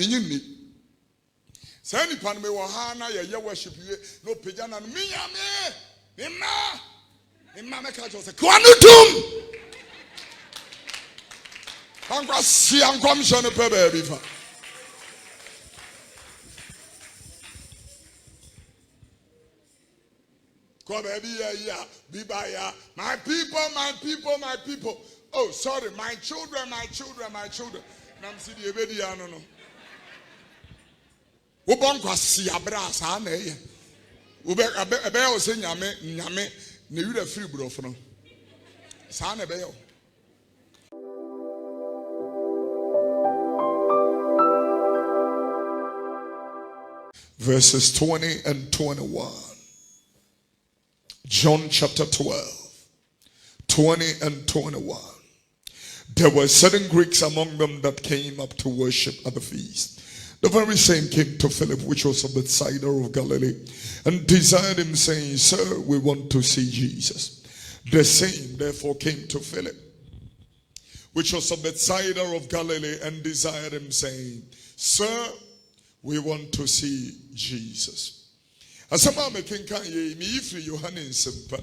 Minyini. Sani pan me wahana ya worship you no pejana minyame. Mima me catch us. Kwanutum. Nkwasea Nkomhye no pe baby fa. Ko baby ya bibaya. My people. Oh, sorry, my children. Nam si die bedi ano no. Wo bon Nkwasea bra sa na ye. Wo be o se nyame ne wura free brofo no. Sa na be yo. Verses 20 and 21. John chapter 12, 20 and 21. There were certain Greeks among them that came up to worship at the feast. The very same came to Philip, which was of Bethsaida of Galilee, and desired him, saying, Sir, we want to see Jesus. The same therefore came to Philip, which was of Bethsaida of Galilee, and desired him, saying, Sir, we want to see Jesus. Asama mekenkan ye mi ifri Yohane sempa.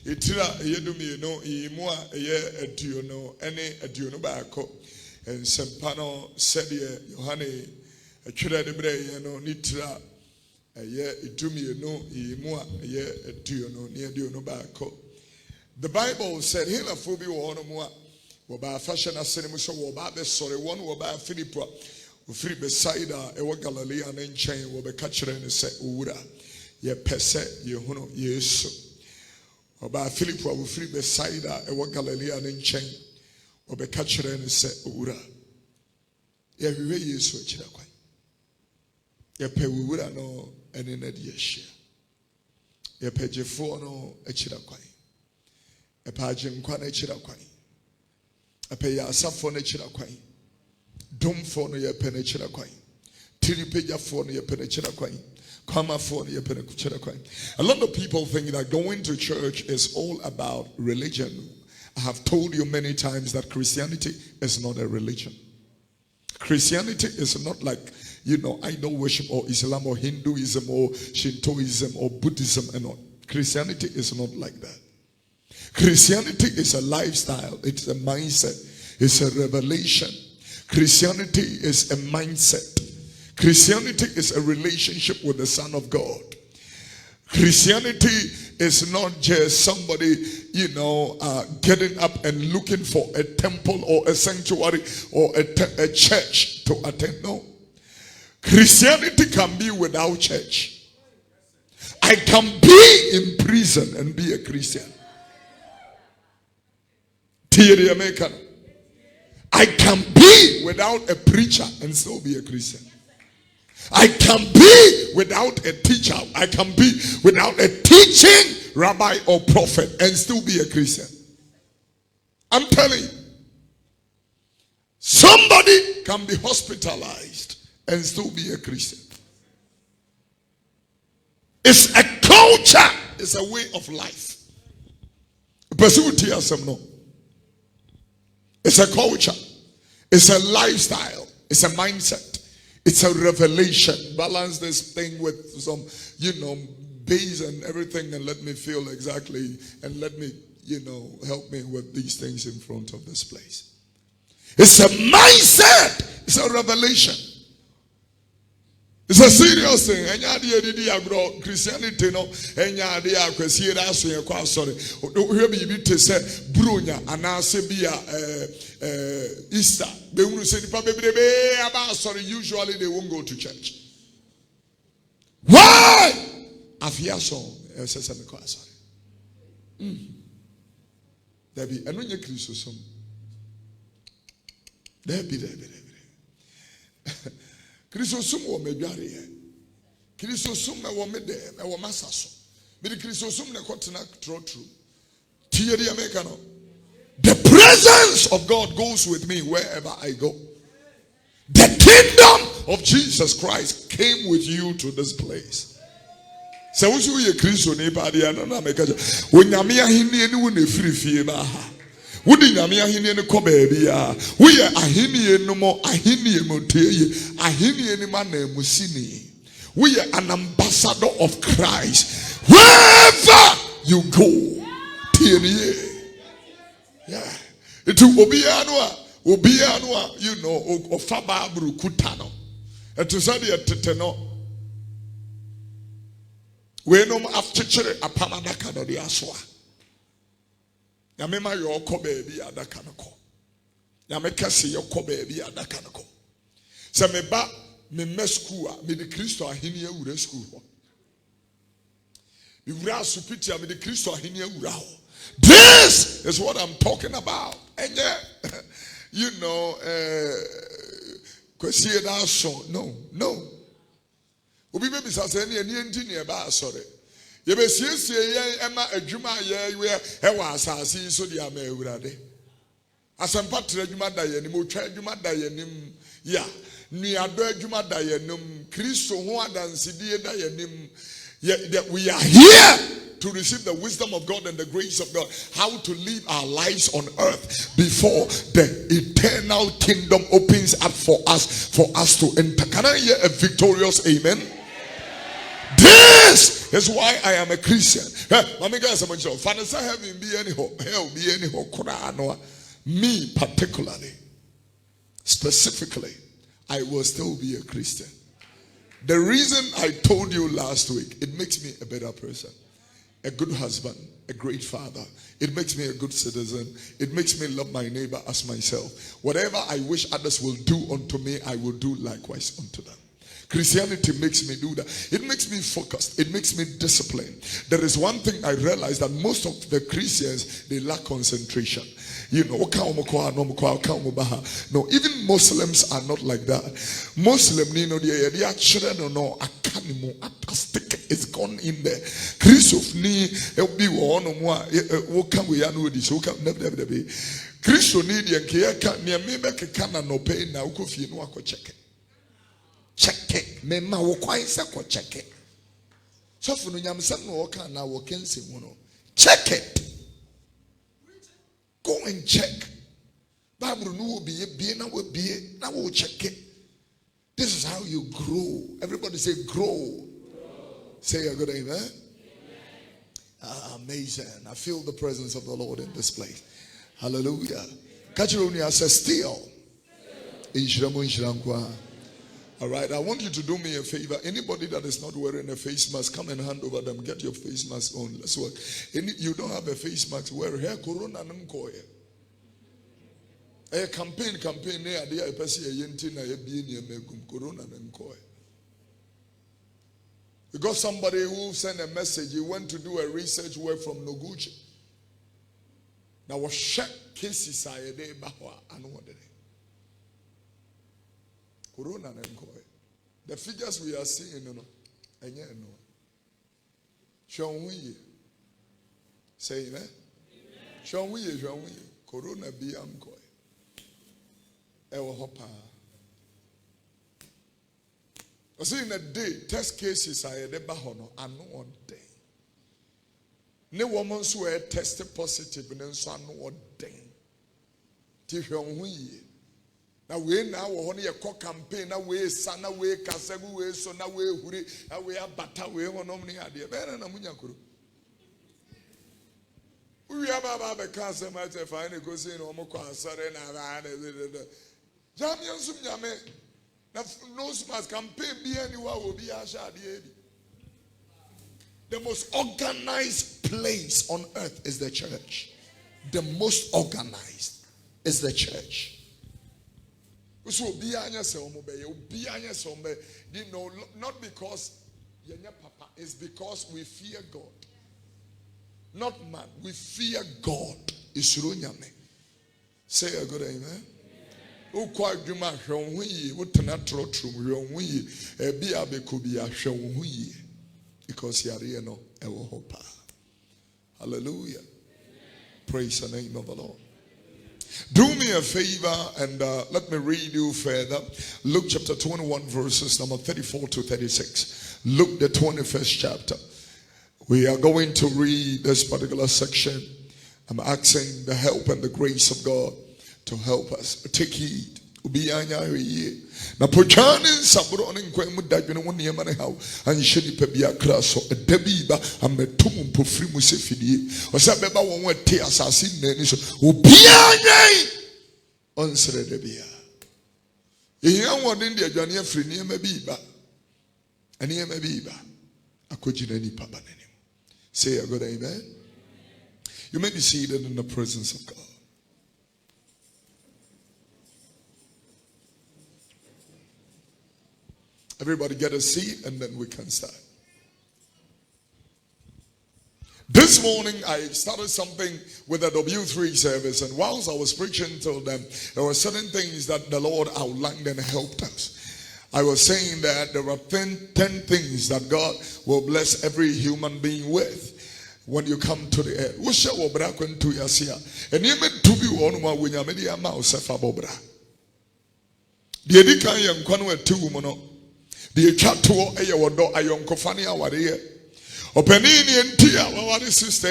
Etira yedumi no imu a ye aduono ene aduono baako. Ensempa no sede Yohane atwira de bre ye no nitira ye edumi no imu a ye aduono ne aduono baako. The Bible said hilafo bi wo no mo a wo ba fashion asene mo so wo ba be sore won wo ba Philippa ufiri Bethsaida ewo Galilee an nchen wo be ka kire ne se owura ye pese ye hunu Yesu oba Philippa ufiri Bethsaida ewo Galilee an nchen wo be ka kire ne se owura ye hwe Yesu akira kwan ye pe owura no ene na die hye ye pejefo no akira kwan e pa agenkwa na akira kwan e pe ya asafo na akira kwan Domfo no ye pene chira kwan. Tiripejafo no ye pene chira kwan. Kwamafo no ye pene chira kwan. A lot of people think that going to church is all about religion. I have told you many times that Christianity is not a religion. Christianity is not like, idol worship or Islam or Hinduism or Shintoism or Buddhism and all. Christianity is not like that. Christianity is a lifestyle. It's a mindset. It's a revelation. Christianity is a mindset. Christianity is a relationship with the Son of God. Christianity is not just somebody, getting up and looking for a temple or a sanctuary or a church to attend. No. Christianity can be without church. I can be in prison and be a Christian. Theory American. I can be without a preacher and still be a Christian. I can be without a teacher. I can be without a teaching rabbi or prophet and still be a Christian. I'm telling you. Somebody can be hospitalized and still be a Christian. It's a culture. It's a way of life. It's a culture. It's a lifestyle. It's a mindset. It's a revelation. Balance this thing with some, base and everything and let me feel exactly and let me, help me with these things in front of this place. It's a mindset. It's a revelation. It's a serious thing. Christianity no sorry. Brunya Easter. Usually they won't go to church. Why? SethEkow sorry. There be another Christosum. There be. Christosum wo medware. Christosum me wo mede me wo masaso. Me de Christosum ne kotena true. Tiere America no. The presence of God goes with me wherever I go. The kingdom of Jesus Christ came with you to this place. So who you Christo ne ba dia no na make. Onyame ahini eni wo na free fie ba ha. Wudi nyame ahini ne ko baabi a. We are ahini no mo ahini mo teye. Ahini ni ma na musini. We are an ambassador of Christ. Wherever you go. Yeah. It will be anua, you know, of Fababru Kutano. And to say the Teteno. We no after a pamanaka no the aswa. Yamema your kobe be a dakanako. Yamekasi your kobe be a dakanako. Sameba me meskua, me the Christo ahinia uresku. Ura supitia me the Christo ahinia urao. This is what I'm talking about. And yeah, you know, no. Obi be bisa say any engineer ba sorry. Ye be siesie ye ema adwuma ye we e wa asase so dia ma awurade. Asampa tra adwuma da ye nim, otwa adwuma da ye nim. Ya, nuado adwuma da ye nim, Kristo ho adansidi da ye nim. That we are here to receive the wisdom of God and the grace of God, how to live our lives on earth before the eternal kingdom opens up for us to enter. Can I hear a victorious amen? This is why I am a Christian. Me particularly, specifically, I will still be a Christian. The reason I told you last week, it makes me a better person, a good husband, a great father. It makes me a good citizen. It makes me love my neighbor as myself. Whatever I wish others will do unto me, I will do likewise unto them. Christianity makes me do that. It makes me focused. It makes me disciplined. There is one thing I realize, that most of the Christians, they lack concentration. You know, no, even Muslims are not like that. Muslim, you know, their children no apostic is gone in there. Christoph ni be one what can we know this? Never be. Christo need yanke near me make a can no pay now Kofi no check it. Check it. Me ma wo kwai se ko check it. So for no nyamsam no kan na wo kense mu no. Check it. Go and check. Bible no be na will be now will check it. This is how you grow. Everybody say grow. Say a good amen. Amazing. I feel the presence of the Lord in this place. Hallelujah. Kachironia says still. All right, I want you to do me a favor. Anybody that is not wearing a face mask, come and hand over them. Get your face mask on. Let's work. You don't have a face mask, wear hair. Corona Nkwasea. A campaign near the Corona Nkwasea. We got somebody who sent a message. He went to do a research work from Noguchi. Now was check cases I day bahwa anode. Corona Nkwasea. The figures we are seeing, no. Shonwi. Say amen. Shonwi. Corona be amkoy. Ewo hopa. I see in a day, test cases are the bahono and no one day. No woman were tested positive and then so no day. Tifionwi. Now we now only a co campaign, now we sana we kasagu we so now we huri, now we are bata we on omni idea. Better than Munyakuru. We have a cancer matter if I go see no more Sarena. Jamian Sumyame. No smart campaign be anywhere will be the most organized place on earth is the church. The most organized is the church. So be you know, not because papa, it's because we fear God. Not man, we fear God. Say a good amen. O kwa dwuma hwe ho yi wotena trotrom hwe ho yi ebi abekobi ahwe ho yi because yare no ewo ho pa. Hallelujah. Praise the name of the Lord. Do me a favor and let me read you further. Luke chapter 21 verses number 34 to 36. Luke the 21st chapter. We are going to read this particular section I'm asking the help and the grace of God to help us. Take heed. Na pochane sabro ne nkwan mu dadwene wo ne yemane haw anhye nipa bia kra so edabi ba ametum mpofiri mu sefidie osa beba won ate asase nani so obia nyan onsere da bia ehia wodin de adwane afiri ne yema bi ba ane yema bi ba akogina nipa banenim. Say a good amen. You may be seated in the presence of God. Everybody get a seat and then we can start. This morning I started something with a W3 service, and whilst I was preaching to them, there were certain things that the Lord outlined and helped us. I was saying that there are 10 things that God will bless every human being with when you come to the earth. The chatuo eye wodo ayonkofani aware openini entia wawari sister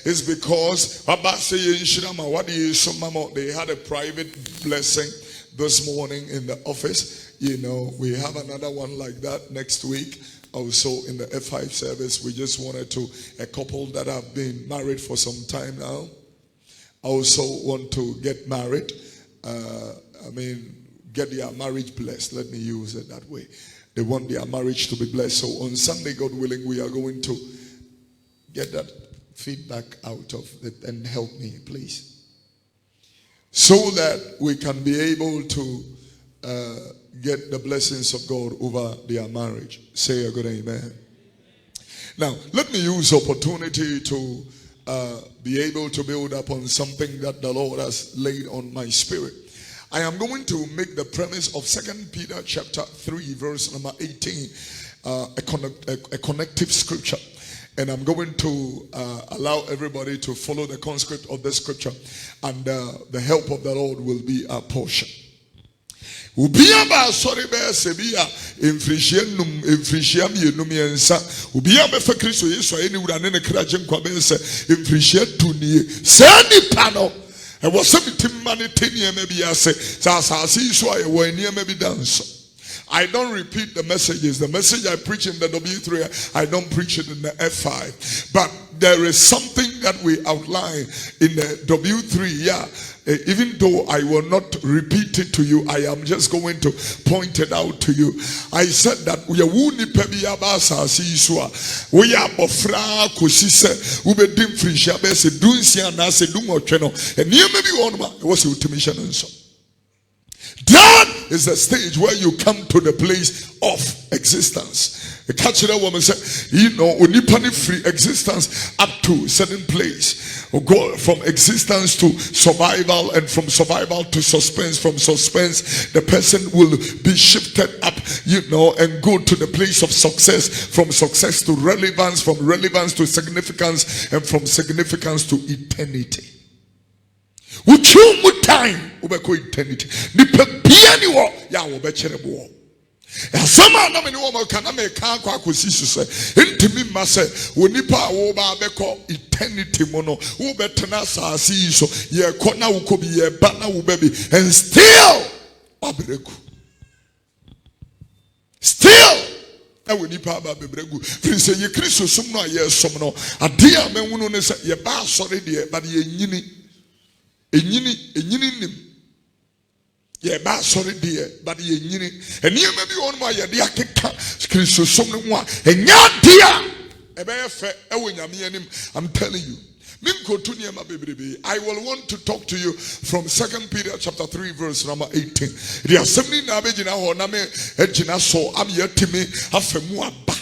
is because abase yenshirama wadi somamo. They had a private blessing this morning in the office. You know, we have another one like that next week also in the F5 service. We just wanted to, a couple that have been married for some time now also want to get married. Get their marriage blessed. Let me use it that way. They want their marriage to be blessed. So on Sunday, God willing, we are going to get that feedback out of it and help me, please. So that we can be able to get the blessings of God over their marriage. Say a good amen. Now, let me use opportunity to be able to build up on something that the Lord has laid on my spirit. I am going to make the premise of 2 Peter chapter 3 verse number 18 a connective scripture, and I'm going to allow everybody to follow the conscript of the scripture, and the help of the Lord will be our portion. Ubiaba sorry be sebia emfrishienum emfrishiam yenum yensa ubiaba fe Kristo Yesu eni wura ne kraje nkwa be se emfrishia tunie sani pano. I was some money 10 years maybe I say so I when maybe dance. I don't repeat the messages. The message I preach in the W3, I don't preach it in the F5. But there is something that we outline in the W3, yeah. Even though I will not repeat it to you, I am just going to point it out to you. I said that we are wuni pebi abasa siswa. We are bofra kosise ube dim frisha be se dunsia na se dumotweno. And you may be one it was ultimation and so. That is the stage where you come to the place of existence. The catcher woman said, you know, only free existence up to a certain place. Or go from existence to survival, and from survival to suspense. From suspense, the person will be shifted up, you know, and go to the place of success. From success to relevance, from relevance to significance, and from significance to eternity. Which you time ubeko eternity. Nipe biani wo ya wo becherebo. Sama na me wo kana me kan kwa kosisi se ntimi ma se wonipa wo ba beko eternity mo no wo betena saasi so ye ko na wo ko bi ye ba na wo baby, and still abregu still na wonipa ba bebregu fi se ye Kristo sum no ye som no ade a menwunu ne se ye ba sori de ba de enyini nim ye ba sorry dear, but ye nyini and you may be on my idea Kristo som no ho a enya dia e be fe e wonyame anim. I'm telling you, I will want to talk to you from 2 Peter chapter 3 verse number 18. The assembly na be gina ho na me e gina so am yetimi afemu aba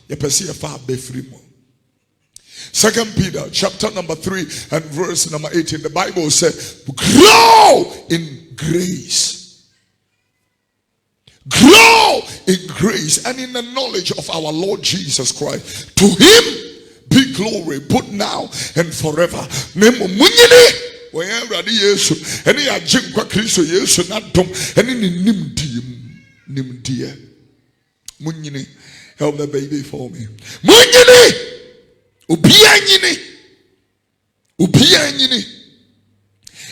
ye pese ye fa be free mo. 2 Peter chapter number 3 and verse number 18. The Bible says, grow in grace. Grow in grace and in the knowledge of our Lord Jesus Christ. To him be glory, both now and forever. Nemo munyini wherever Yesu any ajim kwa Kristo Yesu na dom any nimdie munyini. Help the baby for me. Munyini ubianyini Ubia nyini.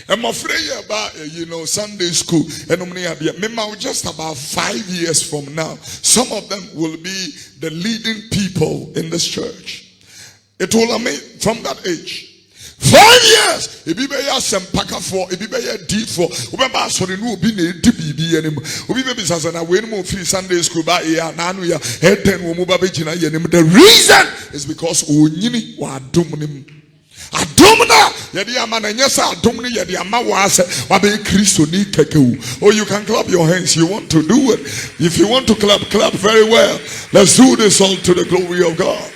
I'm afraid about, Sunday school. And just about 5 years from now, some of them will be the leading people in this church. It will amazing from that age. 5 years. If you be a sempaka for, if you be a deep for, remember, sorry, no, be a DBB anymore. If you be Sazana, when more free Sunday school by a Nanuya, head 10 Womubabijina, the reason is because Unyini wa Dumnim. Adomna yedi amana nyesa adomni yedi amawase wabe Kristo ni kekewu. Oh, you can clap your hands. You want to do it. If you want to clap very well. Let's do this all to the glory of God.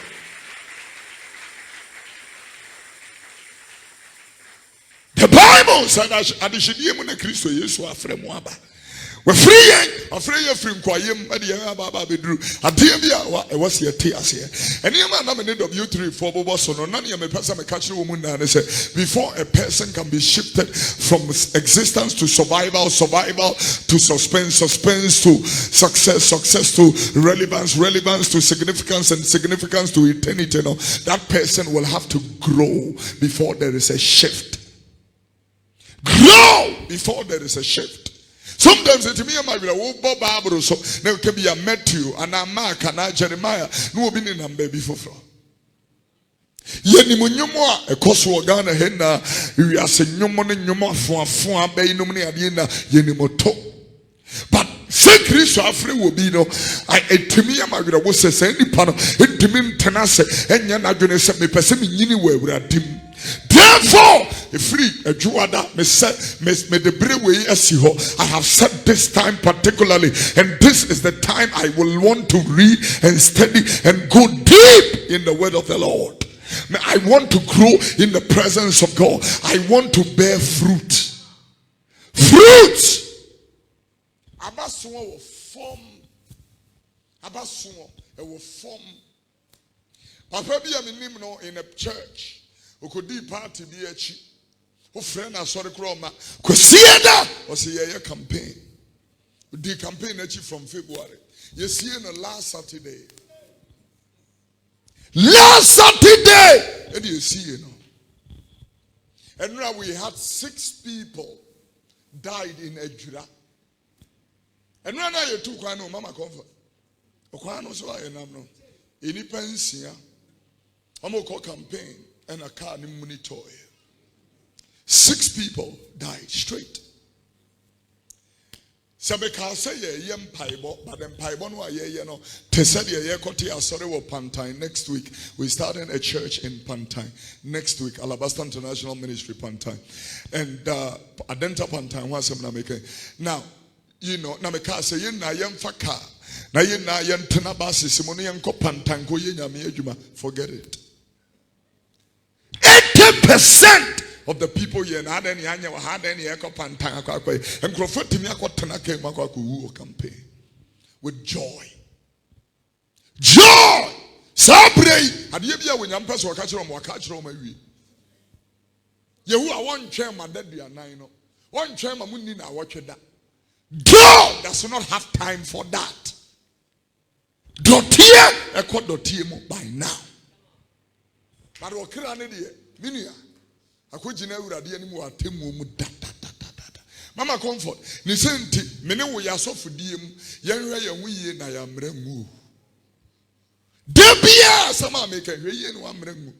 The Bible said that adishidie mu na Kristo Yesu afre mu aba. We free free nkwayem ade yan aba bedru ade bia e wase yete ase ene ma na me W3 for bobo so no na me person me catch wo mu na say before a person can be shifted from existence to survival to suspense to success to relevance to significance and significance to eternity. No, that person will have to grow before there is a shift. Grow before there is a shift. Sometimes it me my Bob Bible so there can be a Matthew and a Mark and a Jeremiah no be in baby for Yeni munyumo a koso Ghana henna we are saying nyumo fo be no mne ade na yeni moto but say Christ afre will be no I etimi am agura wo se say nipa no etimi ntena se enya na dwene se me pese me nyini wo awuradim. Therefore, free a juada me the brave way I have set this time particularly, and this is the time I will want to read and study and go deep in the word of the Lord. I want to grow in the presence of God. I want to bear fruit. Fruit. Abasuo will form. Abasuo will form. Papa bi aminim no in a church. Okodi party bi achi. O friend asori kroma. Kwesieda o se ye campaign. The campaign achi from February. You see in the last Saturday. Last Saturday, and you see, and now we had 6 people died in Ejura. And now you took one, Mama Comfort. Okwano so I am no. Any pensia, I'm a campaign and a car in Munitoy. 6 people died straight. Sabeka say yem paibo, but then paibo no ye no. Tesadia ye koti asore wo Pantine. Next week we starting a church in Pantine. Next week Alabaster International Ministry Pantine, and Adenta Pantine was some making. Now na meka say ye na yem faka na ye na yen tenabasi simoni yen ko Pantine ko ye nyame adwuma. Forget it. 80% of the people here had any echo pantang and campaign with joy. Joy! Sabre! Had you been when you pass or catch on or catch on my way? You are one chairman that be a 9. One chairman wouldn't watch that. God does not have time for that. Dotier, a quad dotier by now. But what can I do? Minia. Akwejina urade animu atemu mu da. Mama Comfort, ni senti mene wo yasofodie mu yenhwe ye hu yie na yamra mu. Da bia sama make hwe yie no amra mu.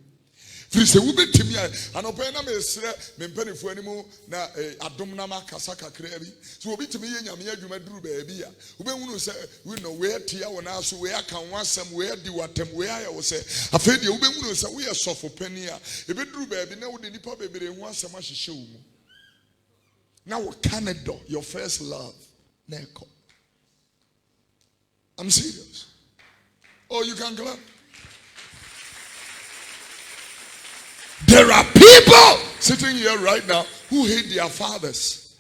Firi se wo betimi anopa na mesre mempanifo animu na adom na makasa kakra bi. So obi timi ye nyame adwuma duru ba bia. Wo behunu se we no we atia wo na so we aka wasam we adi watam we aye wo se afedi wo behunu se we sofo pani a e beduru ba bi na wo de nipa bebere hu asam ahyehye wo mu. Now what Canada, your first love, Neko. I'm serious. Oh, you can clap. There are people sitting here right now who hate their fathers.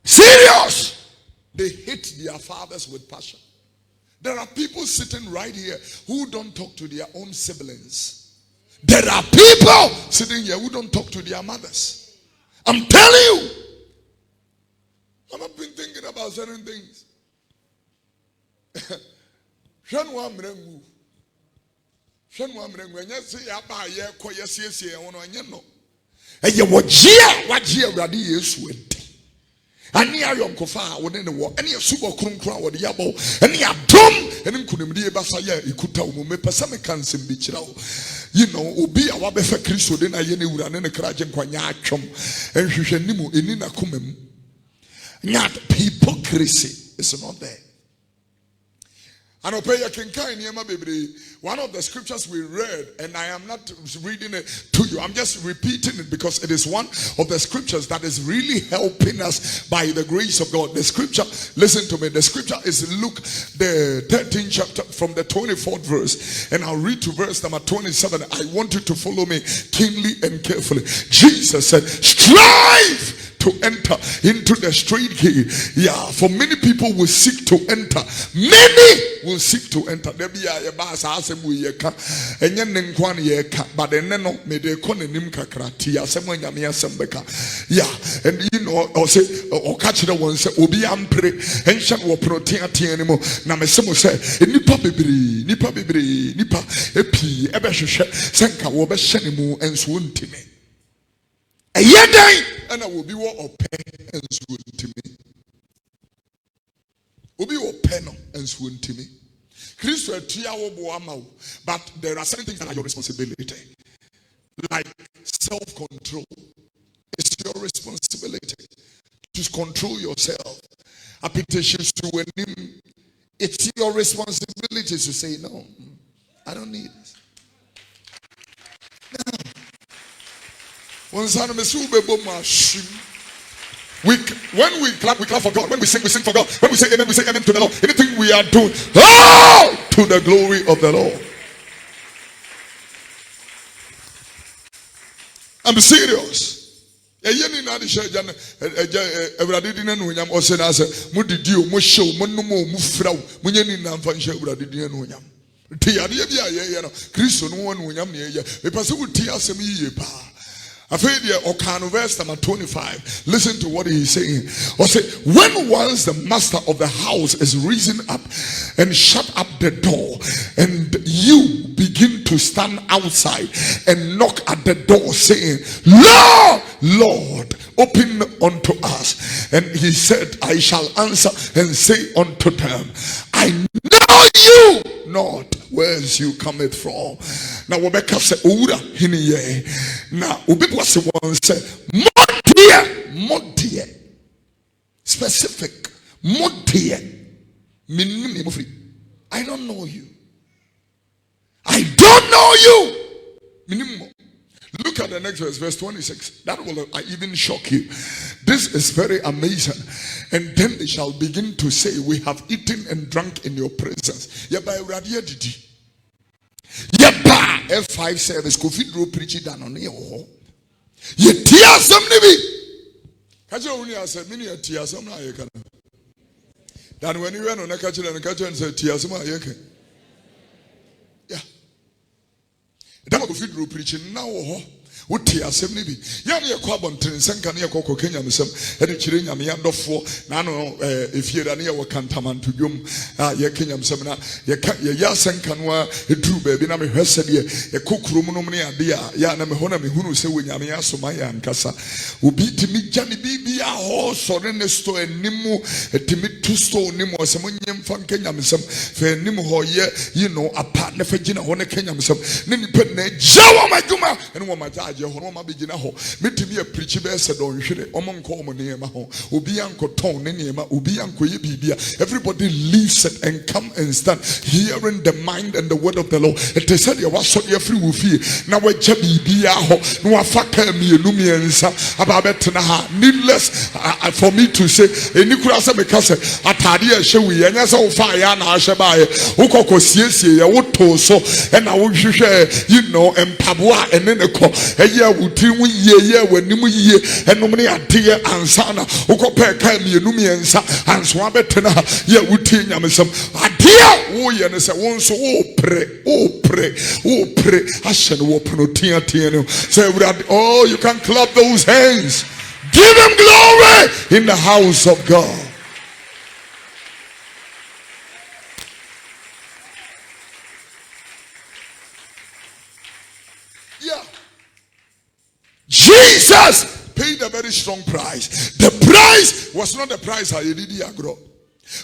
Serious. They hate their fathers with passion. There are people sitting right here who don't talk to their own siblings. There are people sitting here who don't talk to their mothers. I'm telling you. I've been thinking about certain things. Shen wa mre ngwenye se ya ba ye kɔ yesiesie wo no anye no. Eye wo gia wa gia Awurade Yesu enti. Ani ayonkofa wo ne ne wo ene subo kronkron wo de yabo ene adom ene nkunimde basa ya ikuta wo me pesa me kansem bi kira wo. You know, obi a wa be fa Kristo de na ye ne wura ne ne kraje nkwanya atwom enhwehwe nimu eni na komam. Not hypocrisy is not there. And one of the scriptures we read, and I am not reading it to you, I'm just repeating it because it is one of the scriptures that is really helping us by the grace of God. The scripture, listen to me, the scripture is Luke, the 13th chapter from the 24th verse, and I'll read to verse number 27. I want you to follow me keenly and carefully. Jesus said, strive to enter into the straight gate. Yeah, for many people will seek to enter. Many will seek to enter. There be a bas asem we yeka enye nenkwan yeka, but enne no me de ko nanim kakra ti asem anyame asem beka. Yeah, and you know or say o ka kire won say obi ampre enhye wo protein atianimo na me semo say nipa bebre nipa epi ebe hwehwe senka wo be hye ne mu enso ntime. And I will be what or pen and swoon to me. Will be what pen and swoon to me. Christo but there are certain things that are your responsibility. Like self-control. It's your responsibility to control yourself. It's your responsibility to say, no, I don't need this. No. When we clap for God. When we sing for God. When we say amen to the Lord. Anything we are doing, to the glory of the Lord. I'm serious. Verse number 25. Listen to what he's saying. Or say, when once the master of the house is risen up and shut up the door, and you begin to stand outside and knock at the door, saying, Lord, Lord, open unto us. And he said, I shall answer and say unto them, I know you not whence you cometh from. Now Rebecca said, Ura hiniye. Now Ubibu was one said, more dear, specific, more dear. I don't know you. I don't know you. Minimum. Look at the next verse, verse 26. That will even shock you. This is very amazing. And then they shall begin to say, we have eaten and drunk in your presence. Yaba Radia Didi. Yaba F5 service. Kofi Oduro preach it down on your home. Ye tear some nibi. Catch your only answer, many a tear some. Then when you went on a catcher and say, tear some. Yeah. That Kofi Oduro preaching now. Uti asem ni bi ya na yakọ abonten senka na yakọ Kenya mesem e de kire nyame yadofo na no efiera na yawo kantamanto dwom ya Kenya mesem na ya senka no a eduru ba bi na me hwese de e kokurom no ne ade ya na me hona me hunu se wonyame asoma ya nkasa obi timi gane bibia ho so ne sto animu timi tu sto nimu asem nyem fa Kenya mesem fa animu ho ye you know apa na fa gina ho ne Kenya mesem ne nipa na jawa madwuma ene wo maja hono ma begina ho metimi a preach be se don hwere omonko omonema ho obi anko ton ne nema obi anko ye bibia. Everybody leaves it and come and stand hearing the mind and the word of the Lord. It is said you was so free wofie na wa ja bibia ho no afaka mienu miensa ababetena ha. Needless for me to say eni kura se meka se atade a hye wi enya se wo fa ya na ahye baaye ukoko siesie ye wo to so e na wo hwehwe you know empaboa ene ne ko yeah, we dream ye when you ye and no many idea and sana ukope mienu miensa and swabetena ye wuti nyamesem idea wo ye ne se won so pray ashen wo pronotia tieno say oh you can clap those hands, give him glory in the house of God. Jesus paid a very strong price. The price was not the price I did agro.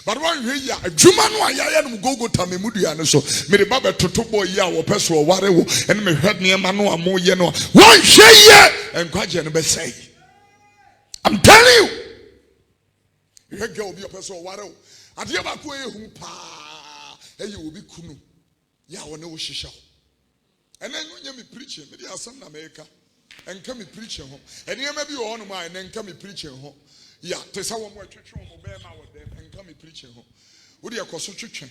But when we are a Juman, I go Tamemudia, so made a baba to Tobo ya or Peso or whatever, and me heard near Manu and Mo Yeno. One share and Quajan say, I'm telling you, you heard go be a person or whatever. At the Abakwe whom pa, and you will be Kunu. Ya or no shisha. And then when you be preaching, maybe I some America and come me preaching home. And you may be on mine and then come me preaching home. Yeah, there's someone more church home or bear my with them and come me preaching home. Would you call so church?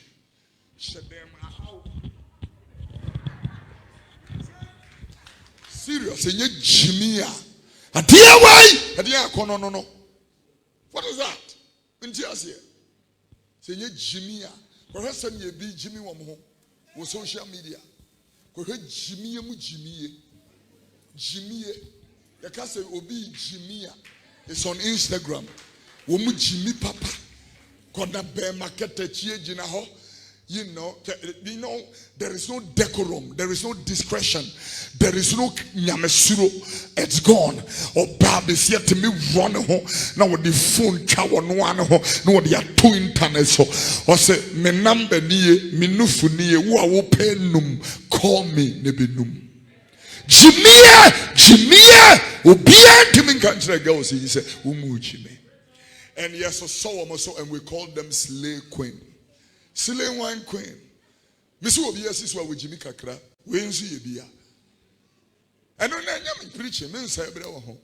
Said them out. Serious, and yet Jimmy. A dear way, a dear corner, no. What is that? In tears here. Say, yet Jimmy. Perhaps you be Jimmy one home with social media. Jimmy, Jimmy, the castle will be Jimmy. It's on Instagram. Womu Jimmy Papa. Kona bear market jinaho. You know, there is no decorum, there is no discretion, there is no nyamesuro. It's gone. Or Bob is here to me run home. Now with the phone chow no one home. No, they are two internet so. Or say me number niye, me nufu niye, wa wo penum, call me nebinum. Jimmy, Obian to me country girls, he said, Umu Jimmy. And yes, so and we call them Slay Queen. Slay Wine Queen. Miss Obias is what with Jimmy Kakra. We ain't see Bia. And on that, preaching, men say, Brewo.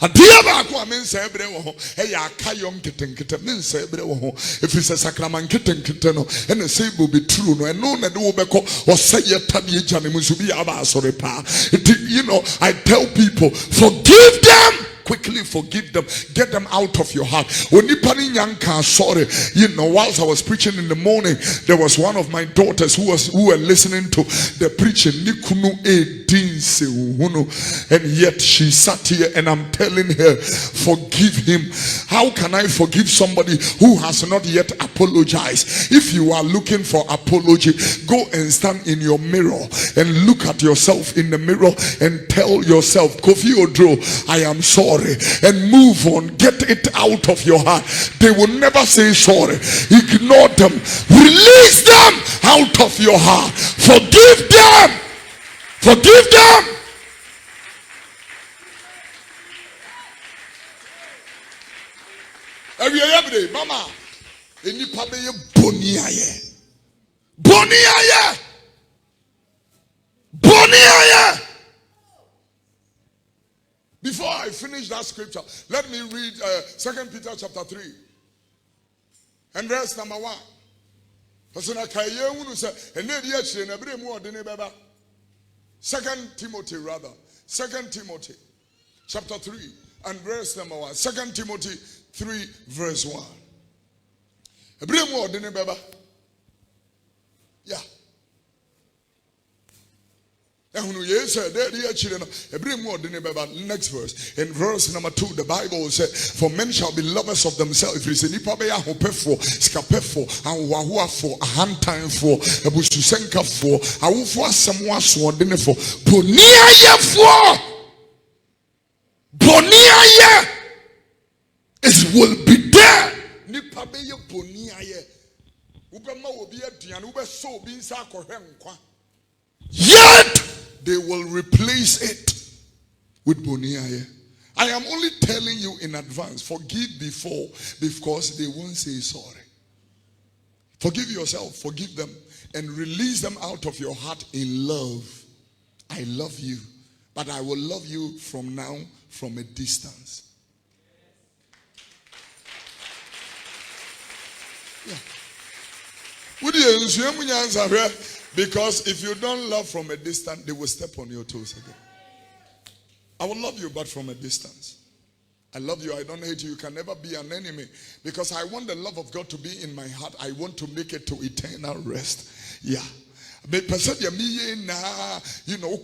A dear Bako, men say, Brewo. Hey, I kayom kitten kitten, men say, Brewo. If it's a sacrament kitten kitteno, and the same will be true, no, and no, and do beko, or say, Tabi Janimusubi Abba, sorry, pa. You know, I tell people, forgive them. Quickly forgive them. Get them out of your heart. Sorry. You know, whilst I was preaching in the morning, there was one of my daughters who were listening to the preaching. And yet she sat here and I'm telling her, forgive him. How can I forgive somebody who has not yet apologized? If you are looking for apology, go and stand in your mirror and look at yourself in the mirror and tell yourself, Kofi Oduro, I am sorry. And move on. Get it out of your heart. They will never say sorry. Ignore them. Release them out of your heart. Forgive them. Forgive them. Every day, Mama. Any pabe boniaye. Boniaye. Boniaye. Before I finish that scripture, let me read 2 Peter chapter 3 and verse number 1. Second Timothy rather. 2 Timothy chapter 3 and verse number 1. 2 Timothy 3 verse 1. Yeah. Next verse. In verse number 2, the Bible says, for men shall be lovers of themselves. If it's any pabe ya hopeful, skapeful, and wahua for a hand time for a bususenka for a wufwa samwa swordine for Bonia it will be there. Ni pabe ya Bonia ye. Ubema obi aduan ube so bi nsa akohwe nkwa. Yet they will replace it with Boniaye. I am only telling you in advance, forgive before, because they won't say sorry. Forgive yourself, forgive them, and release them out of your heart in love. I love you, but I will love you from now, from a distance. Yeah. Because if you don't love from a distance, they will step on your toes again. I will love you, but from a distance. I love you, I don't hate you. You can never be an enemy. Because I want the love of God to be in my heart. I want to make it to eternal rest. Yeah. But you know,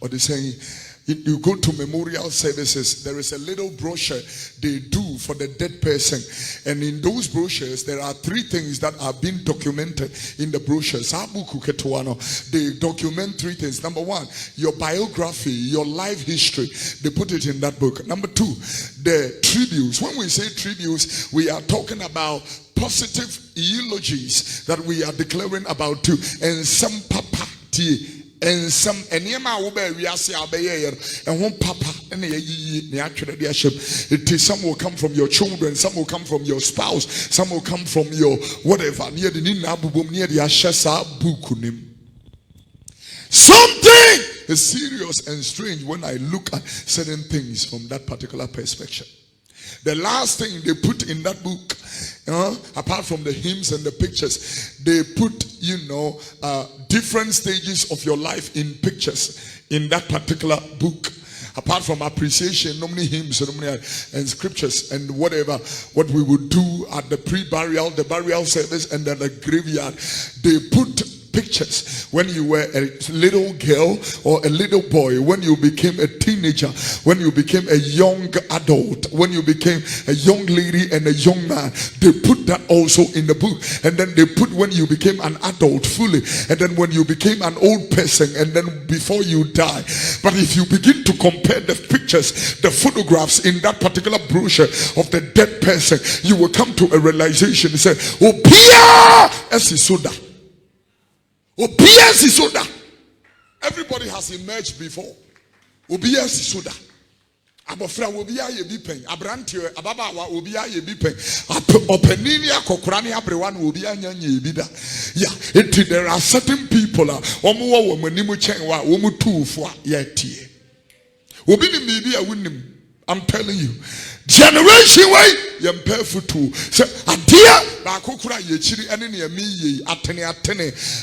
or they saying you go to memorial services, there is a little brochure they do for the dead person. And in those brochures, there are 3 things that are being documented in the brochures. They document 3 things. Number 1, your biography, your life history. They put it in that book. Number 2, the tributes. When we say tributes, we are talking about positive eulogies that we are declaring about you. And some papa tea. And some enema will be we are say and one papa and it is some will come from your children, some will come from your spouse, some will come from your whatever near the near the Ashesa Bukunim. Something is serious and strange when I look at certain things from that particular perspective. The last thing they put in that book, apart from the hymns and the pictures, they put, different stages of your life in pictures in that particular book. Apart from appreciation, no many hymns and scriptures and whatever, what we would do at the pre-burial, the burial service, and then the graveyard, they put pictures when you were a little girl or a little boy, when you became a teenager, when you became a young adult, when you became a young lady and a young man. They put that also in the book. And then they put when you became an adult fully, and then when you became an old person, and then before you die. But if you begin to compare the pictures, the photographs in that particular brochure of the dead person, you will come to a realization. They say, oh, Pia Esisoda. Everybody has emerged before. Obia Sisoda. Abofra obia ye bipen. Abrantio ababawa obia ye bipen. Openini akokrani abrewan obia nyanye ebida. Yeah, there are certain people omo wo manimu chen wa omo tuufo ya tie. Obi ni bibi a wunim. I'm telling you. Generation way yempe futu. So adia ba kokura ye chiri ene ne yemi ye atene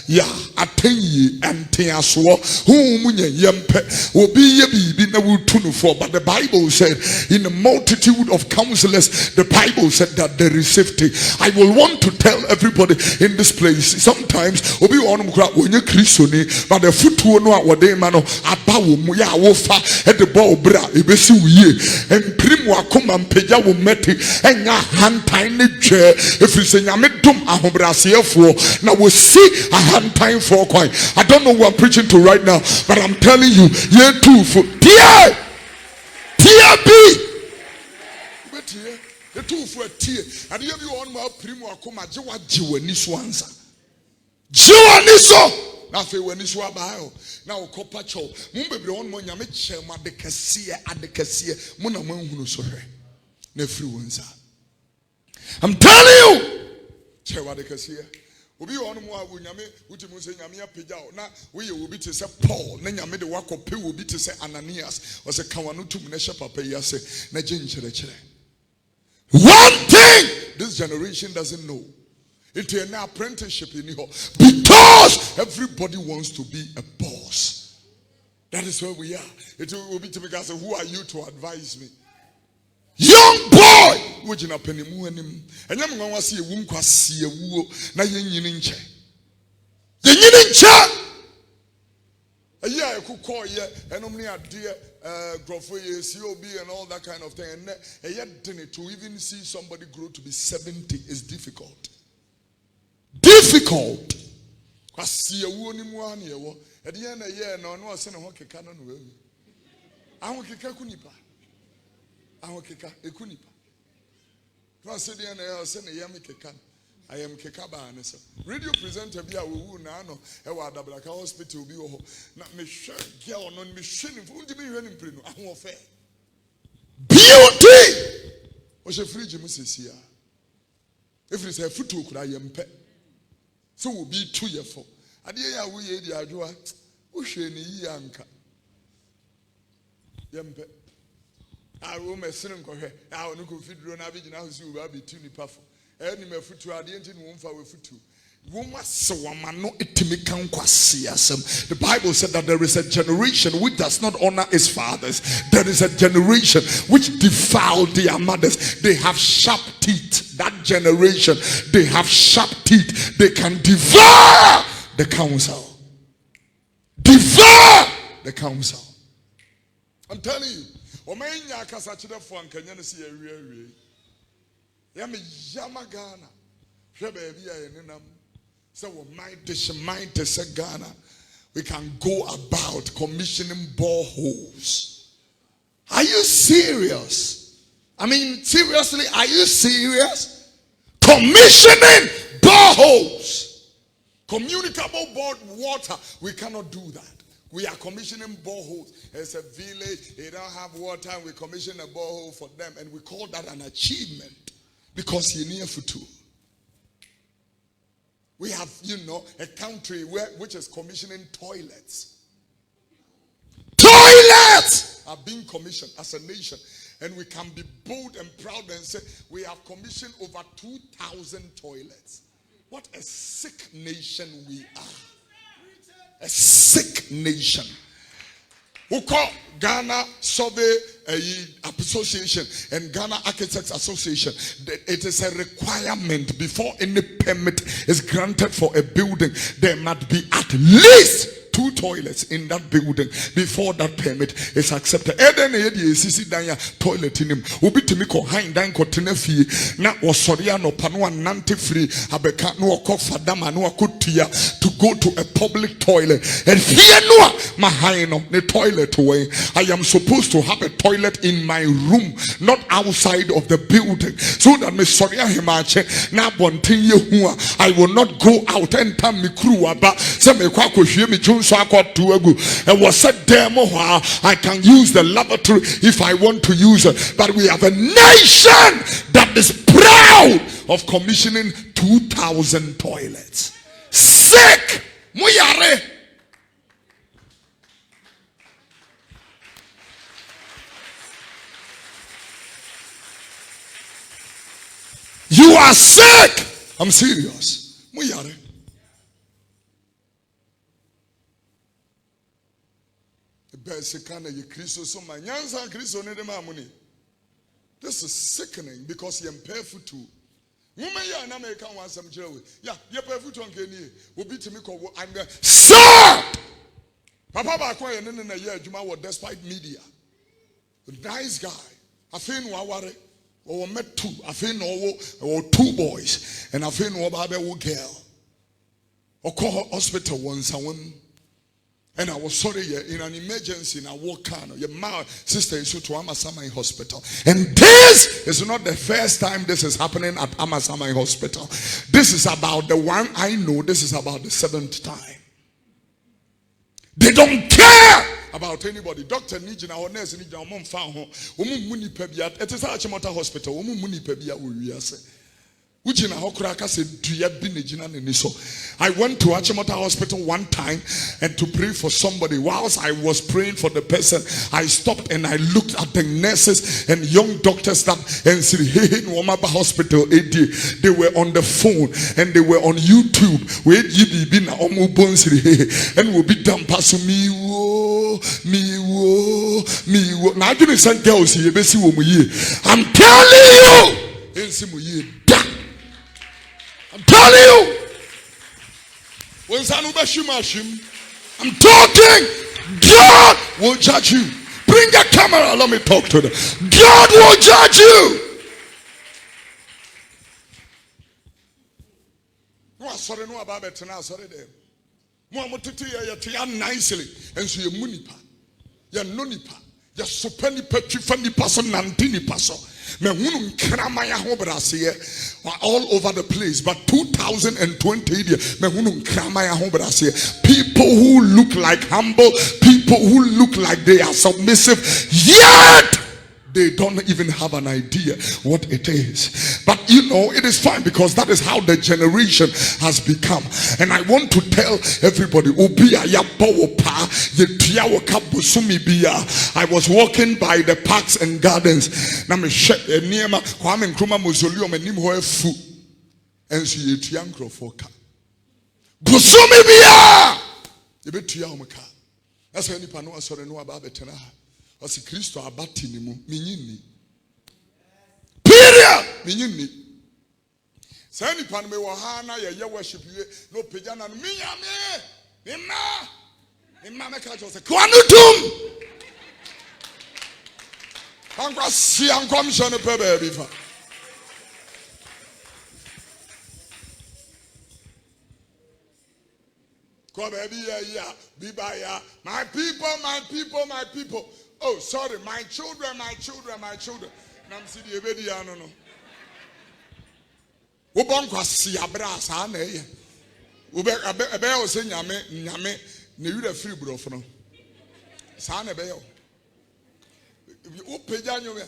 ya atenye ente aso hu munye yempe obi ye bibi na wutu no for. But the Bible said in the multitude of counselors, the Bible said that there is safety. I will want to tell everybody in this place, sometimes obi wonu kura onye Kristo ni, but the futu no awode ma no aba wo mu ya wo fa e de bo bra ebesi wiye emprim wakoma mpeja wo meti enya hantan ne dwe efrise nyame dom ahobrasiefo na wo si ahantan for kwan. I don't know who I'm preaching to right now, but I'm telling you, ye too for tie be betie ye too for tie and ye be on ma prim wakoma jewa jiwani so ansa jiwani so na fe wani so abayo na okopa cho mu bebre won mo nyame chema de kase mo na manhunu so hwe na firi wonza. I'm telling you, chewa de kase obi won mo awu nyame utimu se nyame apagya na we ye obi te se Paul na nyame de wakope obi te se Ananias o se kawano tum na hye papa yi ase na gyenkyere. One thing this generation doesn't know, it's an apprenticeship in here because everybody wants to be a boss. That is where we are. It will be to me, guys, who are you to advise me? Young boy, which in a penny moon, and I'm going to see a womb see a woo, na yin chair. The yin chair. A year I could call ye, and only a dear Grofoye, COB, and all that kind of thing. And a yet to even see somebody grow to be 70 is difficult. Difficult. Kwasi ewu ni mu ani ewo. E de na ye na ono se ne ho keka no no ewu. Ahon keka kunipa. Ahon keka ekunipa. Kwasi de na ye se ne yam keka. I am keka ba ne so. Radio presenter bi a wu na no e wa Adabraka hospital bi wo ho. Na me hwe girl no me hwe ni fu ndi me hwe ni mpre no ahon ofe. Beauty. O she fridge mu sesia. If it is a foot kura yempe. So will be 2 years for. Adia we ye di adwoa. Wo hwe ni yi anka. Yempe. A wo mesene nkohwe. A onu Kofi Oduro na bi gina ho si wo ba bi tu nipa fo. Eni mafutu ade nti wo mfa we futu. Wo mase wama no etimi kan kwase asem. The Bible said that there is a generation which does not honor its fathers. There is a generation which defile their mothers. They have sharp teeth. That generation, they have sharp teeth. They can devour the counsel. Devour the counsel. I'm telling you. Omenya kasachide for ankanya si awie. Ya me yama Ghana. Hwe ba bia ye nenam. So we might say Ghana. We can go about commissioning boreholes. Are you serious? I mean, seriously, are you serious? Commissioning boreholes. Communicable water. We cannot do that. We are commissioning boreholes. It's a village, they don't have water, and we commission a borehole for them, and we call that an achievement because you're near Futu. We have, a country which is commissioning toilets. Toilets are being commissioned as a nation, and we can be bold and proud and say we have commissioned over 2,000 toilets. What a sick nation we are. A sick nation. Who call Ghana Survey Association and Ghana Architects Association. It is a requirement before any permit is granted for a building. There must be at least 2 toilets in that building before that permit is accepted. Toilet in him. Ubi to me ko hind dan ko tenefi na wasoria no panua nante free abeka no fadama no akutia to go to a public toilet. And here no mahino the toilet way. I am supposed to have a toilet in my room, not outside of the building, so that me soria himache na bontinye hua. I will not go out and tell me crew about some me kwa ko hwie me so I got to a go. And was said demo I can use the lavatory if I want to use it. But we have a nation that is proud of commissioning 2,000 toilets. Sick! Muyare! You are sick! I'm serious. Muyare. This is sickening because you're barefoot too. Sir! Papa despite media. Nice guy. I feel no or met 2. I feel no 2 boys. And I feel no about a girl. Or call her hospital once and when. And I was sorry in an emergency in a walk on your sister is to Amasamai Hospital. And this is not the first time this is happening at Amasamai Hospital. This is about the one I know. This is about the 7th time. They don't care about anybody. Doctor Nijina or nurse Nijina mom found home. Muni Pebiat. It is Achimota Hospital. Muni Pebia Uyase. I went to Achimota Hospital one time and to pray for somebody. Whilst I was praying for the person, I stopped and I looked at the nurses and young doctors that and said, hey, Nwamaba Hospital AD. They were on the phone and they were on YouTube. And will be done pass me. Now I didn't send girls here. I'm telling you. I'm telling you. I'm talking. God will judge you. Bring a camera. Let me talk to them. God will judge you. No, sorry, no about it now. Sorry, them. You're nicely. And so you're munipa. You're nonipa. You're supeni petri funny person, nantini person. All over the place, but 2020 people who look like humble, people who look like they are submissive, yet they don't even have an idea what it is. But it is fine because that is how the generation has become. And I want to tell everybody, I was walking by the parks and gardens. And that's Ose Kristo abati ni mu minyini. Period. Minyini. Say ni pan me wo ha na ye worship you no pagya na minyame. Mima me ka jo say kwanutum. Nkwasea Nkomhye no pe baby fa. Come baby yeah. Bibaya. My people. Oh, sorry, my children. Nam si die bedi ano no. Wo bon Nkwasea bra sa na ye. Wo be o se nyame ne yura free brofo no. Sa na be yo. Wo peja nyo ye.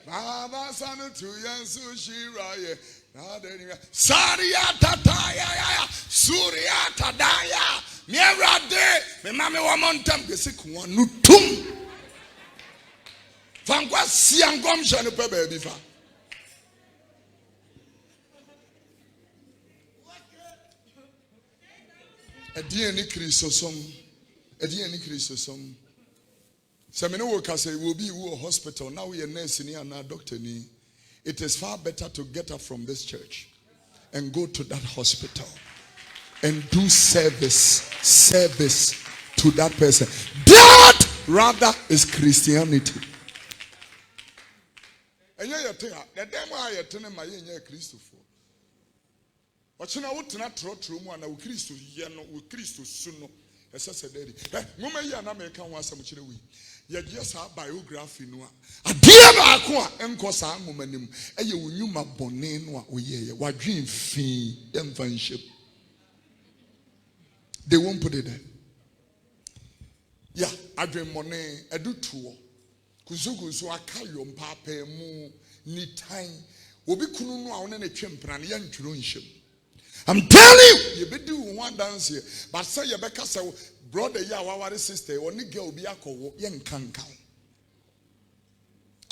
Baba sanu tu yansu shira ye. Na de ni. Saria tataya Surya tadaya. Mierade me mame wo montam gese ko no tum. Nkwasea Nkomhye no pe baby fa. Ediani Christosom. Semene wo ka say will be a hospital now we a nurse ni and a doctor ni. It is far better to get up from this church and go to that hospital and do service to that person. That rather is Christianity. And you tell the demo I tell my Christopher. But you know what not true one with Christo with Christo soon. As I said, Mumma Yana make one some chili. Yet just our biography no. A dear Aqua and Cosa Mumanim, and you knew my bonnet what dream fee them friendship. They won't put it there. Yeah, I dream money, I do tour. Kuzugu so I call you papa mu ni time. Obi kunu no a won na twempran ya ntwronhye. I'm telling you be do one dance here. But say you beka say brother ya waware sister oni girl bi akowo ye nkankan.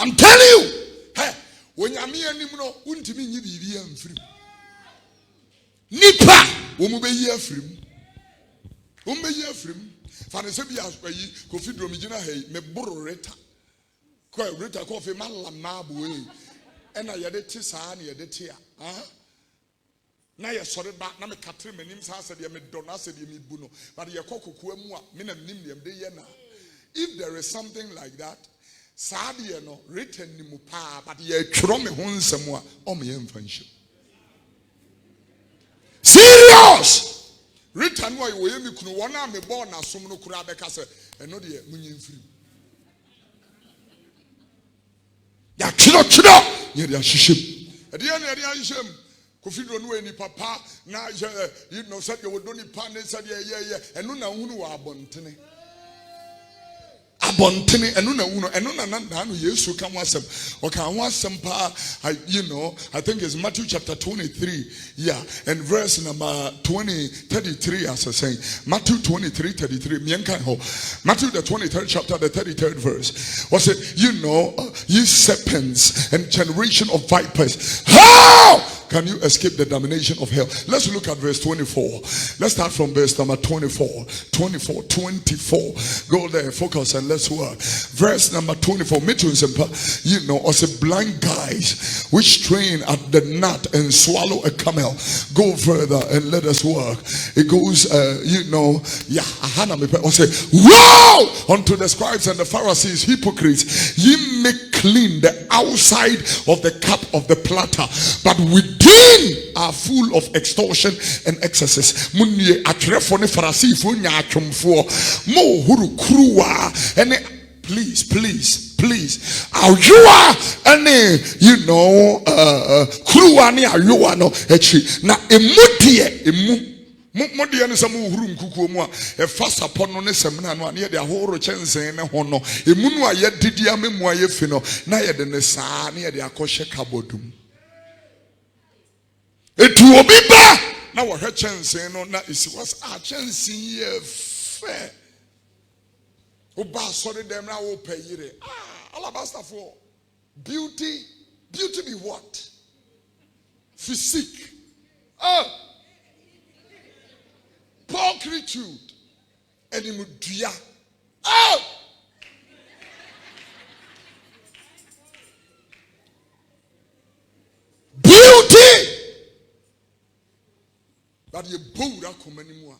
I'm telling you. Hey, onyame anim no untimi nyi bibi amfiri. Nipa wo mu be yi afirim. Wo mu be yi afirim. Fa ne se bi ayi Kofi Oduro gina hey me bororeta. Ko reta Kofi malam na boe. Ena yede ti saa na yede ti a. Na ye sori ba na me katre manim sa se de me dona se de me bu no. But ye kokoku amu a me na nim dem de ye na. If there is something like that, saa de no written ni mu pa but ye twro me ho nsem a o me ye mfanhye. Serious. Written why we me kunu wona me born na som no kura be ka se eno de munyi mfiri. Ya kiro ye de ahihye. E de ahihye. Kofi Oduro no eni papa na you know said you would do ni pan said yeah enu na hunu wa abontene enu na hunu enu na no Yesu kan wasem o kan wasem pa you know I think it's Matthew chapter 23 and verse number 33 as I say Matthew 23:33 mienkan ho Matthew the 23rd chapter the 33rd verse was it you know ye serpents and generation of vipers how can you escape the damnation of hell? Let's look at verse 24. Let's start from verse number 24. Go there, focus, and let's work. Verse number 24. You know, as a blind guys which train at the nut and swallow a camel. Go further and let us work. It goes, you know, say, woe unto the scribes and the Pharisees, hypocrites. Ye make clean the outside of the cup of the platter, but within are full of extortion and excesses. Munye atrefo ne Pharisee nya atwomfo mo huru kruwa ene please ayoa ene you know kruwa ne ayoa no echi na emudie emu Modi and some room kukumu, a fast upon no semina, near the horror chance and a hono, a munua yet did ya memoir fino, naya than the sa near the Akosha Kabodum. It will be back now. Her chance and on that is was our chance in fair. Oba sorry them now will pay it. Alabasta for beauty be what? Physique. Pulchritude and imudia. Beauty. But you boura come anymore.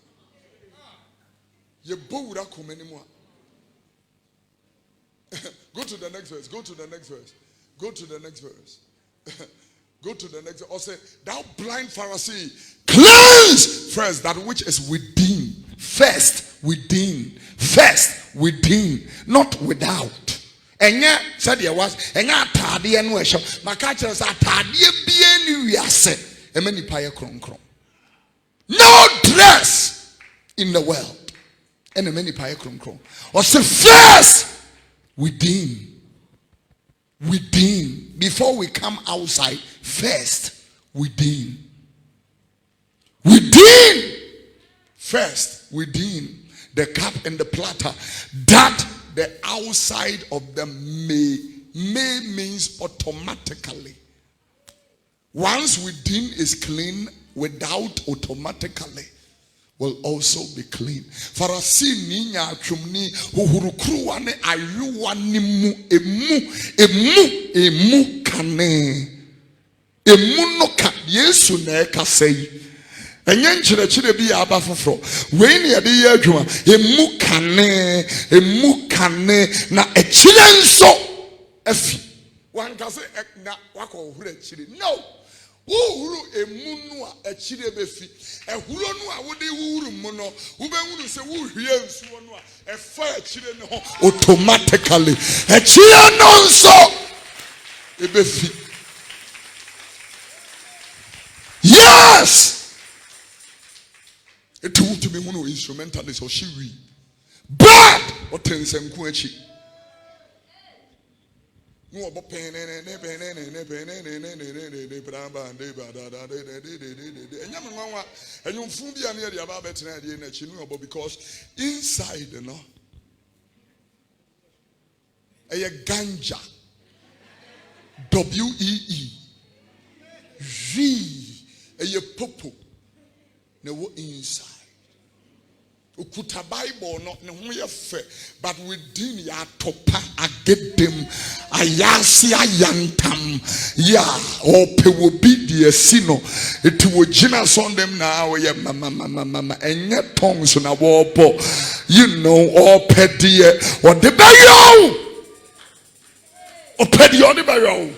Go to the next verse. Go to the next verse. Go to the next verse. Go to the next verse. Or say, thou blind Pharisee, cleanse first that which is within. First within. First within. Not without. Enya said there was enya atade eno ehyo maka kire say atade bia ni wiase emani paye kronkron. No dress in the world and emani paye kronkron. Or say first within before we come outside. First within first within the cup and the platter, that the outside of them may means automatically. Once within is clean, without automatically will also be clean. Pharisee ni Nnyae3 ni huhurukruwa ne ayuwa ni mu emu kane emu no ka Yesu na ekasa yi enye nkyerɛkyerɛ bi aba foforɔ wei ne yɛde yɛ adwuma emu kane na akyire nso afi wankase na wakɔ ohuru akyire. No, uhuru emu no a akyire befi ehuro no a wode uhuru mu no wobɛhuru sɛ wohwie nsuo no a ɛfa akyire no ho automatically akyire no nso ebefi. Yes, it will be one instrumentalist or she we but what tense and quenchi. No about pain and you fool be near the about because inside, you know, a ganja a popo no inside. Ukuta Bible not no fair, but within ya topa agedem ayasi ayantam ya ope will be the sino it will genius on them now ya mama and yet tongues on a warpo you know all petty or the barrel or petty on the barrel.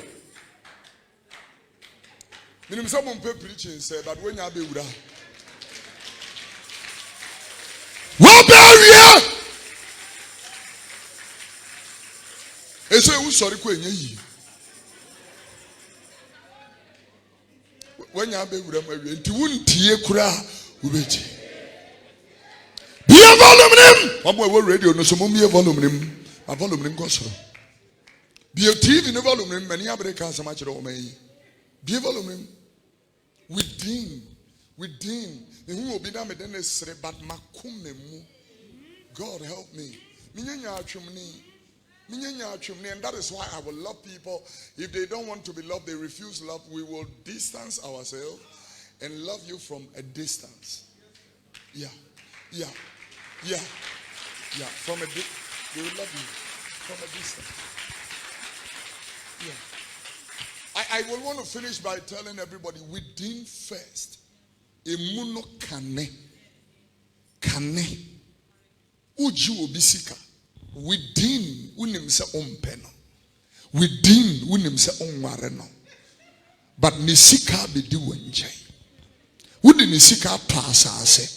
Someone preaching said, but when you be with what barrier? It's a sorry when you be with them, you wouldn't tear cry. Be a volume. I'm going radio, no, some be a volume. A volume goes. Be a TV in a volume, many other cars so much of me. Be a volume. Within who will be done but makumemu. God help me. Nnyae3 and that is why I will love people. If they don't want to be loved, they refuse love. We will distance ourselves and love you from a distance. Yeah. From a distance, we will love you from a distance. Yeah. I will want to finish by telling everybody within first. Emuno kane uji obisika within unim se ompeno within unim se onware no but nisika be di wonje wudi nisika pasase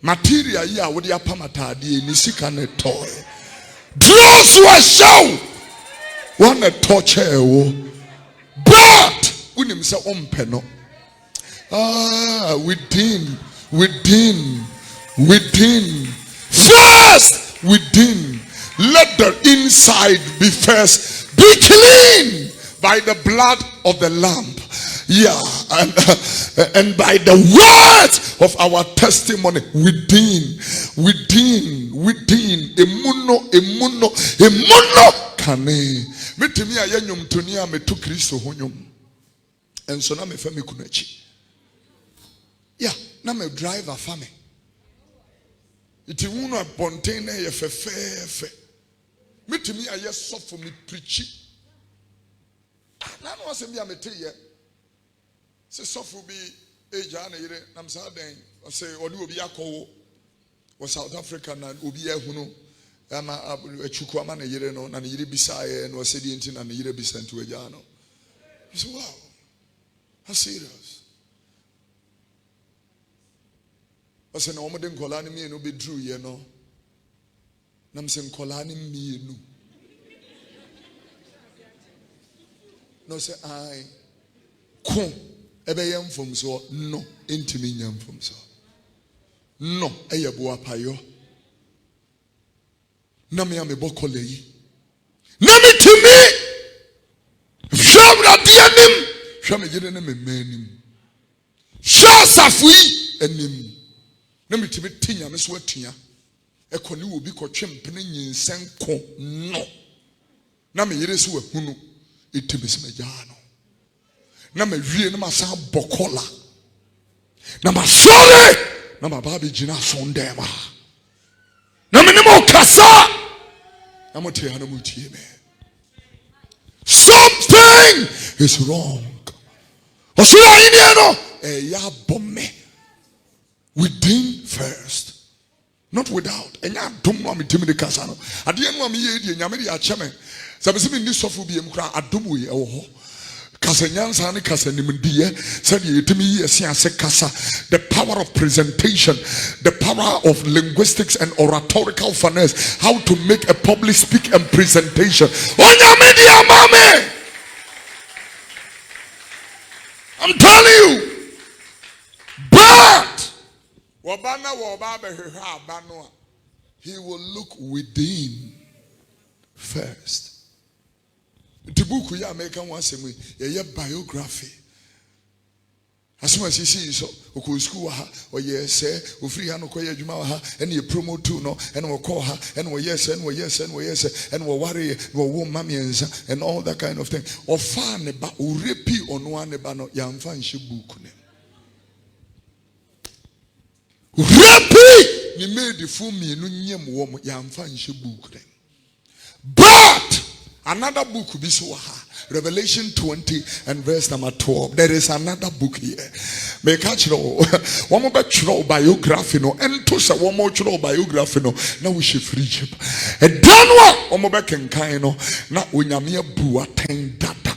material yi a wodi apamatade nisika ne toy dress wa show one torture wo but unim se ompeno. Within. First, within. Let the inside be first. Be clean by the blood of the Lamb. Yeah, and by the words of our testimony. Within. Emuno. Kane. Metimi ayanyum tunia metu Kristo honyum. And so na me fami kunachi. Yeah, now me drive a family. It won't a container fe. Me to me, I just soft for me preaching. Now I say me, I'm a tea. Say soft will be a Jana. I'm sad. I say, or you be a call or South African and Ubia Huno. ama achuku ama ne yire no na ne yire bisaye no se di nti na ne yire bisantu agya no. You say, wow, how serious? I said, no, I'm not calling me no be true, you know. I'm saying calling me no. No say I come ebe yam from so no intimi yam from so no eyebo apayo na me am bokole yi na me timi hwabra de anim hwa me gire na me manim hwa safui anim na me timi tinya me so atua ekone obi kotwempene nyinsen ko no na me yire so ahunu itimi se megano na me wie na masa bokola na masore na mababe gina sondema na me nemo kasa na mote ha na mutie me. Something is wrong. Osura ini no ya bomme within first, not without. Enya dum no me timi de kasa no ade enu am ye die nyame de a cheme sabe se me ni sofo bi em kra adom we ewo ho kasa nyansa ne kasa nimdiye said yetimi yi ase kasa. The power of presentation, the power of linguistics and oratorical finesse, how to make a public speak and presentation. Onya media mame, I'm telling you. But he will look within first. The book we are making once a week, a biography. As soon as you see so, we school ha, or yes, we free hand okoye juma ha, and you promote too no, and we call her, and we yes, and we yes, and we yes, and we worry, we won mamians, and all that kind of thing. Or fan ba urepi on one bano yamfan shibuku ne. Urepi ni made the fool me no nyem wom yamfan shibuku ne. But another book could be so Revelation 20 and verse number 12. There is another book here. Make catch one more biography no, and to say one more biography no. Now we should free ship. And then one more back in Kaino. Now we nyamia bua ten data.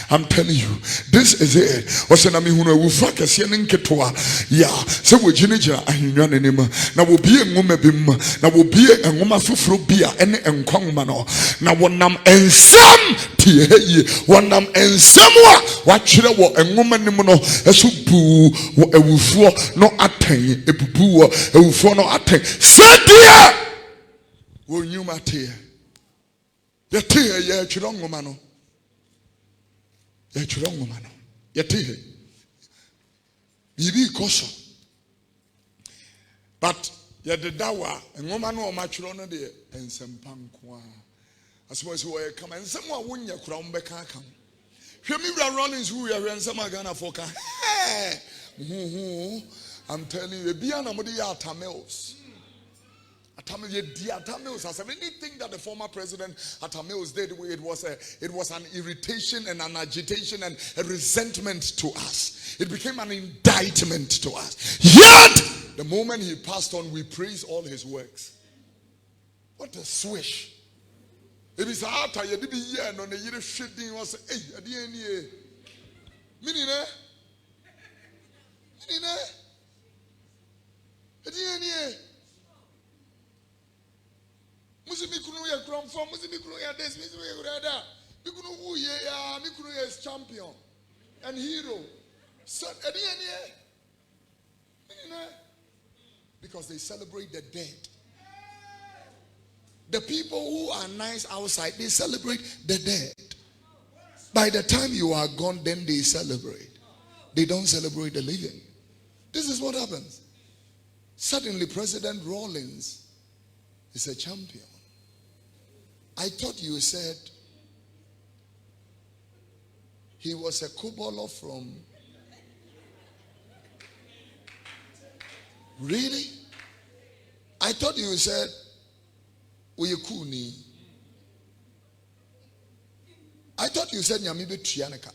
I'm telling you, this is it. What's an ami who will fuck a sending ketwa? Yeah, so we jinija and yanima. Now will be a woman bim. Now will be a woman fufro beer and kwangmano. Now one nam and some tea, one nam and somewhat. What should I walk and woman no a subu a wufo no attain a boo a wufo no attain. Said dear, will you matia? The tea, yeah, chirong woman. Yachurong woman. Yate. Bibi koso. But yet the dawa and woman or machurono de and some pankwa. As well as we come and someone won your crown back come. Hear me Rawlings who are and some are gonna foka. I'm telling you, be an amodia tamils. As anything that the former president Atamils did, it was an irritation and an agitation and a resentment to us. It became an indictment to us. Yet, the moment he passed on, we praise all his works. What a swish! It is hard. You did be here, no, the year shitting was hey, at the end here. Meaning, at the end here. Musimi ya ground for Musimi ya this, Musimi ya that. Mikunu who ye ya Mikunu is champion and hero. So at the end because they celebrate the dead. The people who are nice outside, they celebrate the dead. By the time you are gone, then they celebrate. They don't celebrate the living. This is what happens. Suddenly, President Rawlings is a champion. I thought you said he was a Kubolo from... Really? I thought you said Uyekuni. I thought you said Nyamibe Trianaka.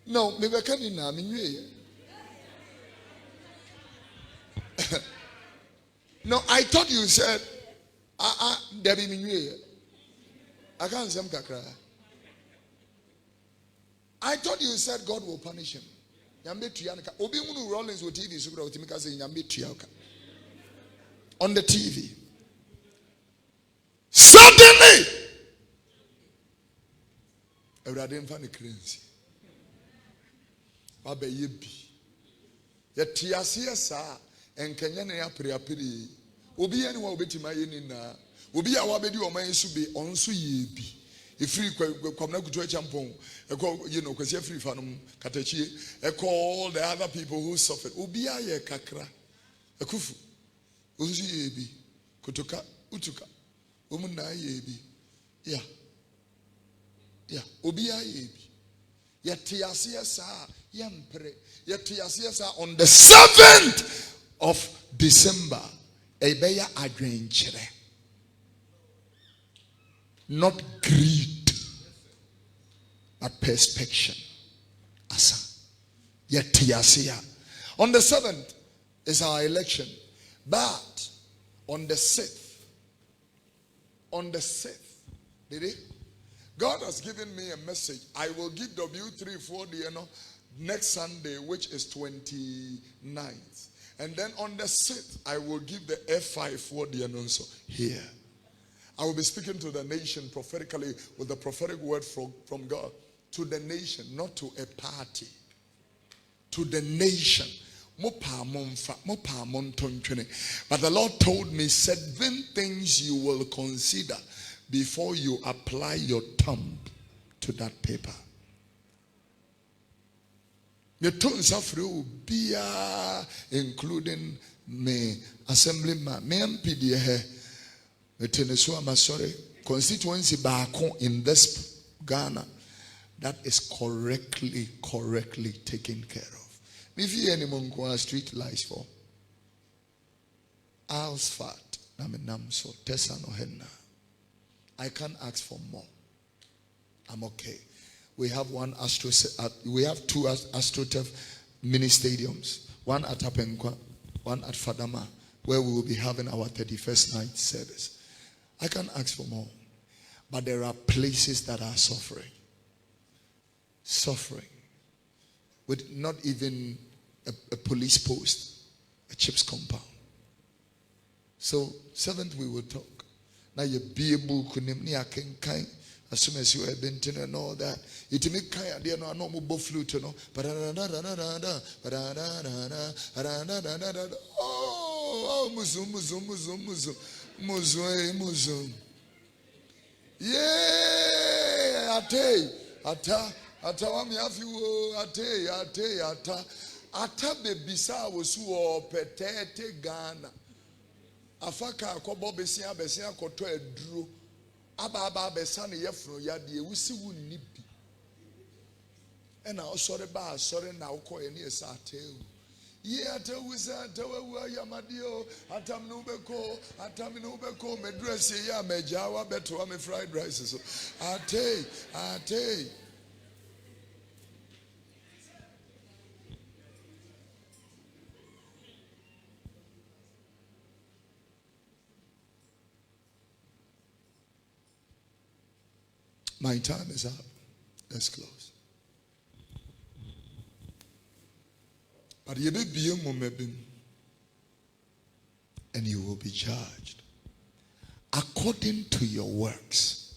No, maybe I can't No, I thought you said, Debbie Minue. I can't say kakra. I thought you said God will punish him. Nyambe tuyanka. Obi munu Rawlings with TV sukura utimika say nyambe tuyaka. On the TV. Suddenly, Ewurade mfa ne crazy. Baba yebi. Ye tiase sa enkenya ne apre. Obi ye ne wa obetima ye ni na. Obi a wa bedi o man su be onso yebi. Free kwamna kutu champon kwasi free fanum katachie all the other people who suffered obi aye kakra akufu onsu yebi kutuka utuka omuna yebi yeah obi aye bi yetiase sa yempre yetiase sa on the 7th of December ebeya adwenkyere. Not greed, but perspection. Asa. Yetiasia. On the 7th is our election. But on the 6th, did he? God has given me a message. I will give W340 next Sunday, which is 29th. And then on the 6th, I will give the F540 also here. I will be speaking to the nation prophetically with the prophetic word from God. To the nation, not to a party. To the nation. But the Lord told me 7 things you will consider before you apply your thumb to that paper. Including me, assemblyman, me MPD here. Constituency in this Ghana that is correctly taken care of. If you any monk street lights for Alsfat, Namso, Tessa no Henna. I can't ask for more. I'm okay. We have two AstroTurf mini stadiums. One at Apenkwa, one at Fadama, where we will be having our 31st night service. I can't ask for more. But there are places that are suffering. Suffering. With not even a police post. A chips compound. So, 7th we will talk. Now you be able to kind as soon as you have been and all that. It make kind of no more flute, no. Oh, Muslim. Yeah, ata wami afiwo ata bebisa wosu petete Ghana. Afaka akobo besia koto eduro. Aba besa ne yefro yade wusi wu nibi. E na osore ba asore na ukoye ne esa ateu. Ye atawusa atawu yamadio atamnubeko medress ya mejawa beto wa me fried rice so ate my time is up. Let's close. But you be and you will be judged according to your works.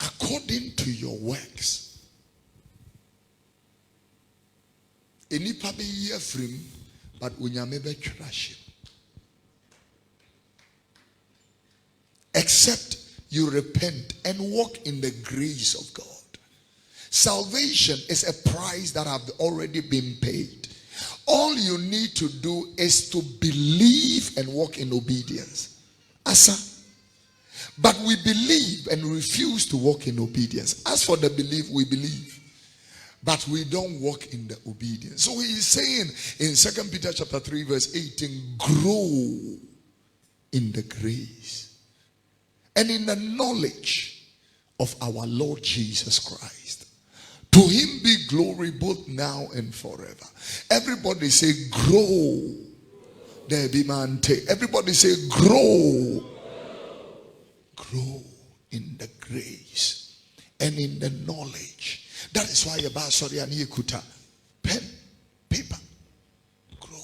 According to your works. Enipa be ye frame, but unyame be trash. Except you repent and walk in the grace of God. Salvation is a price that have already been paid. All you need to do is to believe and walk in obedience. Asa. But we believe and refuse to walk in obedience. As for the belief, we believe. But we don't walk in the obedience. So he is saying in 2 Peter chapter 3 verse 18, grow in the grace and in the knowledge of our Lord Jesus Christ. To him be glory both now and forever. Everybody say grow. There be man take. Everybody say grow. Grow in the grace and in the knowledge. That is why you buy sorry and you kuta pen, paper. Grow.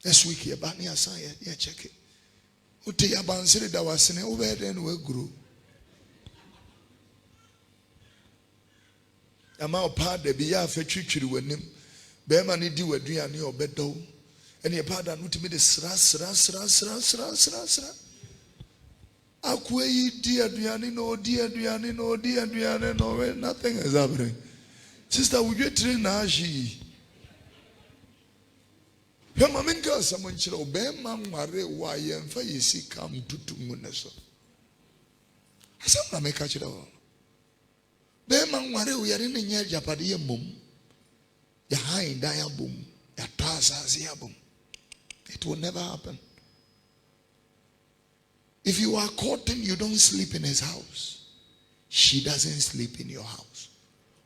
This week you buy me a sign. Yeah, check it. Uti ya bansiri da wasine over then we grow. Ama opa de bi ya fa twitwiri wanim. Be ma ni di waduane obedo. Ene pa da no timi de sra. Akwe di aduane no, nothing is happening. Sister, we get train na ashi. He ma menka someone chira obe ma nware wa ye mfa yesi kam tutu muneso. Asam na meka chira o. Be ma nware o yare ne nya japade ye mom. Ya hain da ya bom. Ya tasa ya bom. It will never happen. If you are courting, you don't sleep in his house. She doesn't sleep in your house.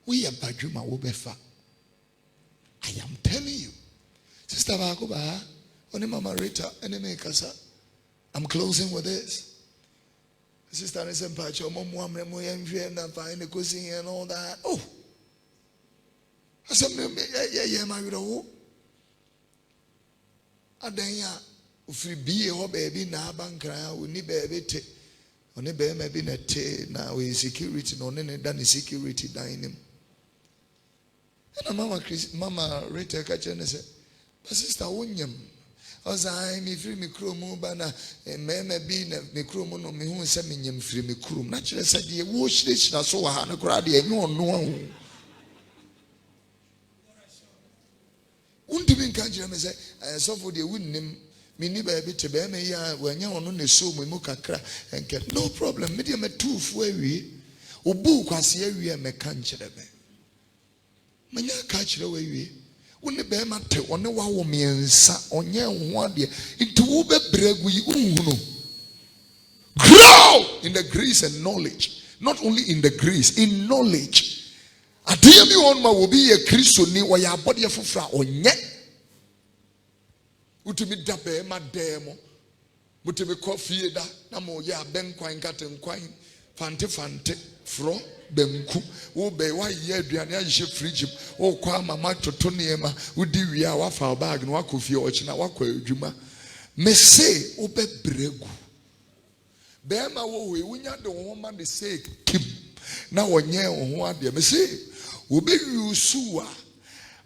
We are Bajuma Wobefa. I am telling you. Sister Bakuba, Oni Mama Rita, Enemy Kasa. I'm closing with this. Sister Nisempacho, Mom, and find the cuisine and all that. Oh, I said, yeah, my widow. Adenya. Free be a baby na bankra we ni baby te oni be ma bi na te na we security no ne dan security dan him na mama Rita ka chene se but sister wonyam ozai mi free mi krom ba na mema bi na mi krom no mi hu se mi nyam free mi krom na kire se de wo hyira so wa ha na kura de enyo no ahu undi bin kan jira me se so for de wunnim mini baby to be me ya wanya ono na so mu kakra enke no problem me de me tufu awie obu kwase awie me kan kire me manya ka kire we awie woni be ma te one wa wo miensa onye ho ade itu wo be bregu yi unhunu grow in the grace and knowledge, not only in the grace, in knowledge. Adiyemi on ma wo bi ye Kristo ni wo ya body fufra onye utimi dabe ma demo mutimi Kofi da na mo ya benkwan katenkwan fante fro benku wo be wa ye aduane ahye fridge wo kwa mama toto niema udi wi a wa fa bag no akofie ochina wakwa adwuma me say wo be bregu be ma wo we wunya de wo ma de say kim na wonye wo ho ade me say wo be yusu a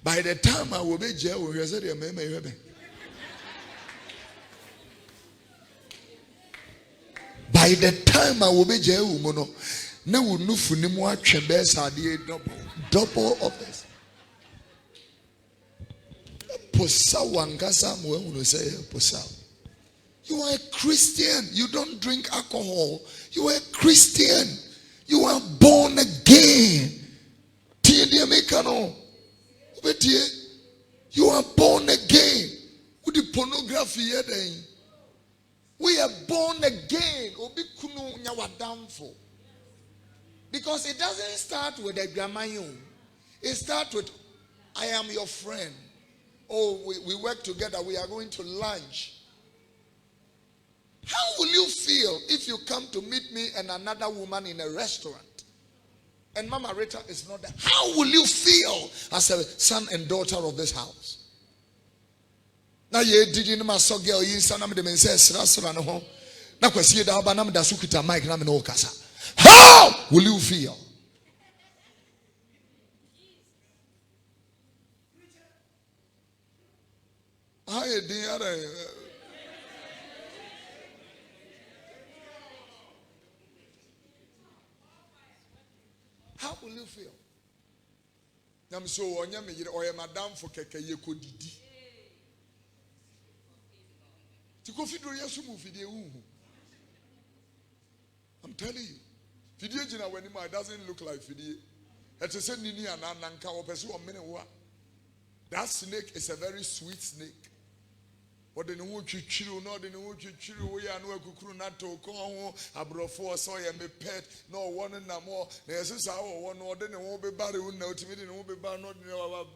by the time I will be je wo hwese de me hwebe by the time I will be jail, no, na wunu funimu atwebe sade double of this. Posa wangasa mo wunu say posa. You are a Christian. You don't drink alcohol. You are a Christian. You are born again. You are born again. With the pornography then. We are born again. Because it doesn't start with a gramayun. It starts with, I am your friend. Oh, we work together. We are going to lunch. How will you feel if you come to meet me and another woman in a restaurant? And Mama Rita is not there. How will you feel as a son and daughter of this house? Na ye didi no maso girl yin sana me de men say sra no ho na kwasi da ba na me da so kita mic na me no kasa. How will you feel? How will you feel? Nam so onya me yire oye madam for keke ye ko didi. Kofi Oduro yesu mu fidie hu. I'm telling you. Fidie jina when it doesn't look like fidie. It is a nini ananka opese o mene wa. That snake is a very sweet snake. What the new chichiru, no, the new chichiru, we are no kukuru not to come, abrofo, so I may pet, no one and no more. There's a sour one, or then it won't be bad, won't know to me, it won't be bad, not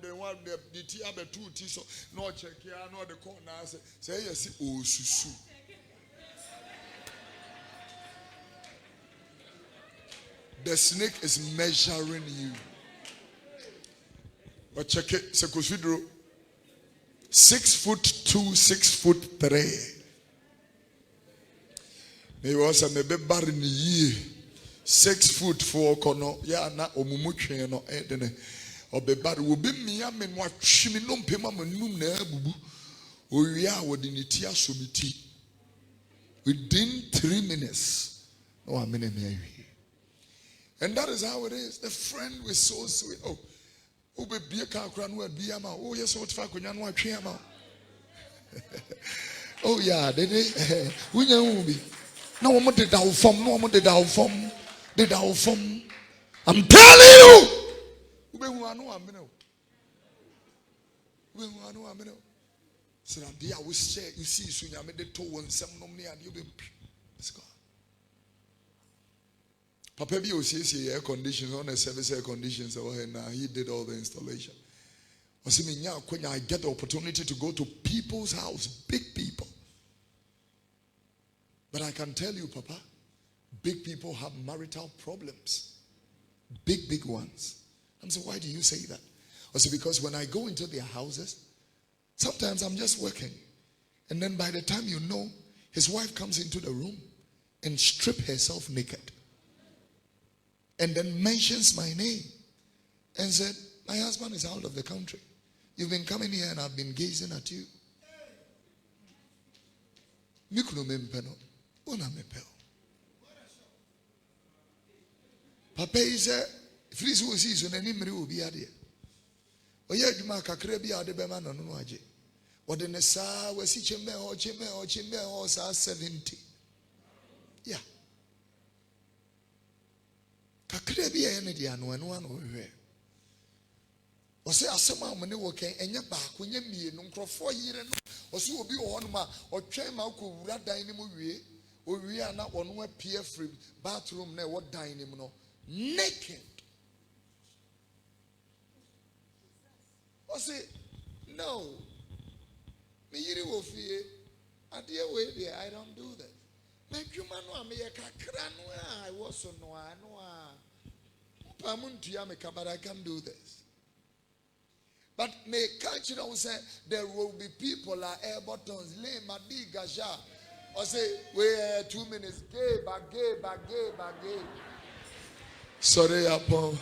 the one, the tea, the two tea, no check here, no the corner. Say, yes, oh, susu. The snake is measuring you. But check it, Kofi Oduro. 6'2", 6'3". He was a maybe barren ye 6'4" kono ya na omumutwe no edene obebare wo be mia me no atwimi no mpema manum na abubu owia wodi ne ti asomiti within 3 minutes no amene me awie. And that is how it is. The friend was so sweet. Oh, be a car crown word be ama. Oh, yes, what fuck when you know what. Oh, yeah, they we know me. No one did our form, no one did our form, did our form. I'm telling you. We know. So I will say, you see, soon I made the toe and some nominee and you be. Let's go. Papa B OCC air conditions on a service air conditions and he did all the installation. I get the opportunity to go to people's house, big people. But I can tell you, Papa, big people have marital problems. Big ones. I'm saying, why do you say that? I said, because when I go into their houses, sometimes I'm just working. And then by the time you know, his wife comes into the room and strips herself naked. And then mentions my name and said, my husband is out of the country. You've been coming here and I've been gazing at you. Papa is a freeze who sees when any will be at it. Oh, yeah, you mark a crabby out the Beman on Waji. What in the Sa was each a male or chimney or 70. Yeah. Kakre bi e ne dia no eno an ohwe o se asema amene wo kan enye ba ko nye mienu nkrofo yire no o se obi wo no ma o twen ma ko wura dan ni mo wie o wie ana ono appear free bathroom na wo dan ni mo no naked o se no me yire wo fie ade we there I don't do that. I was so no, but I can do this. But may catch it say there will be people like air buttons, lay madi gaja. Or say, wait 2 minutes, gay. Sorry, Apple.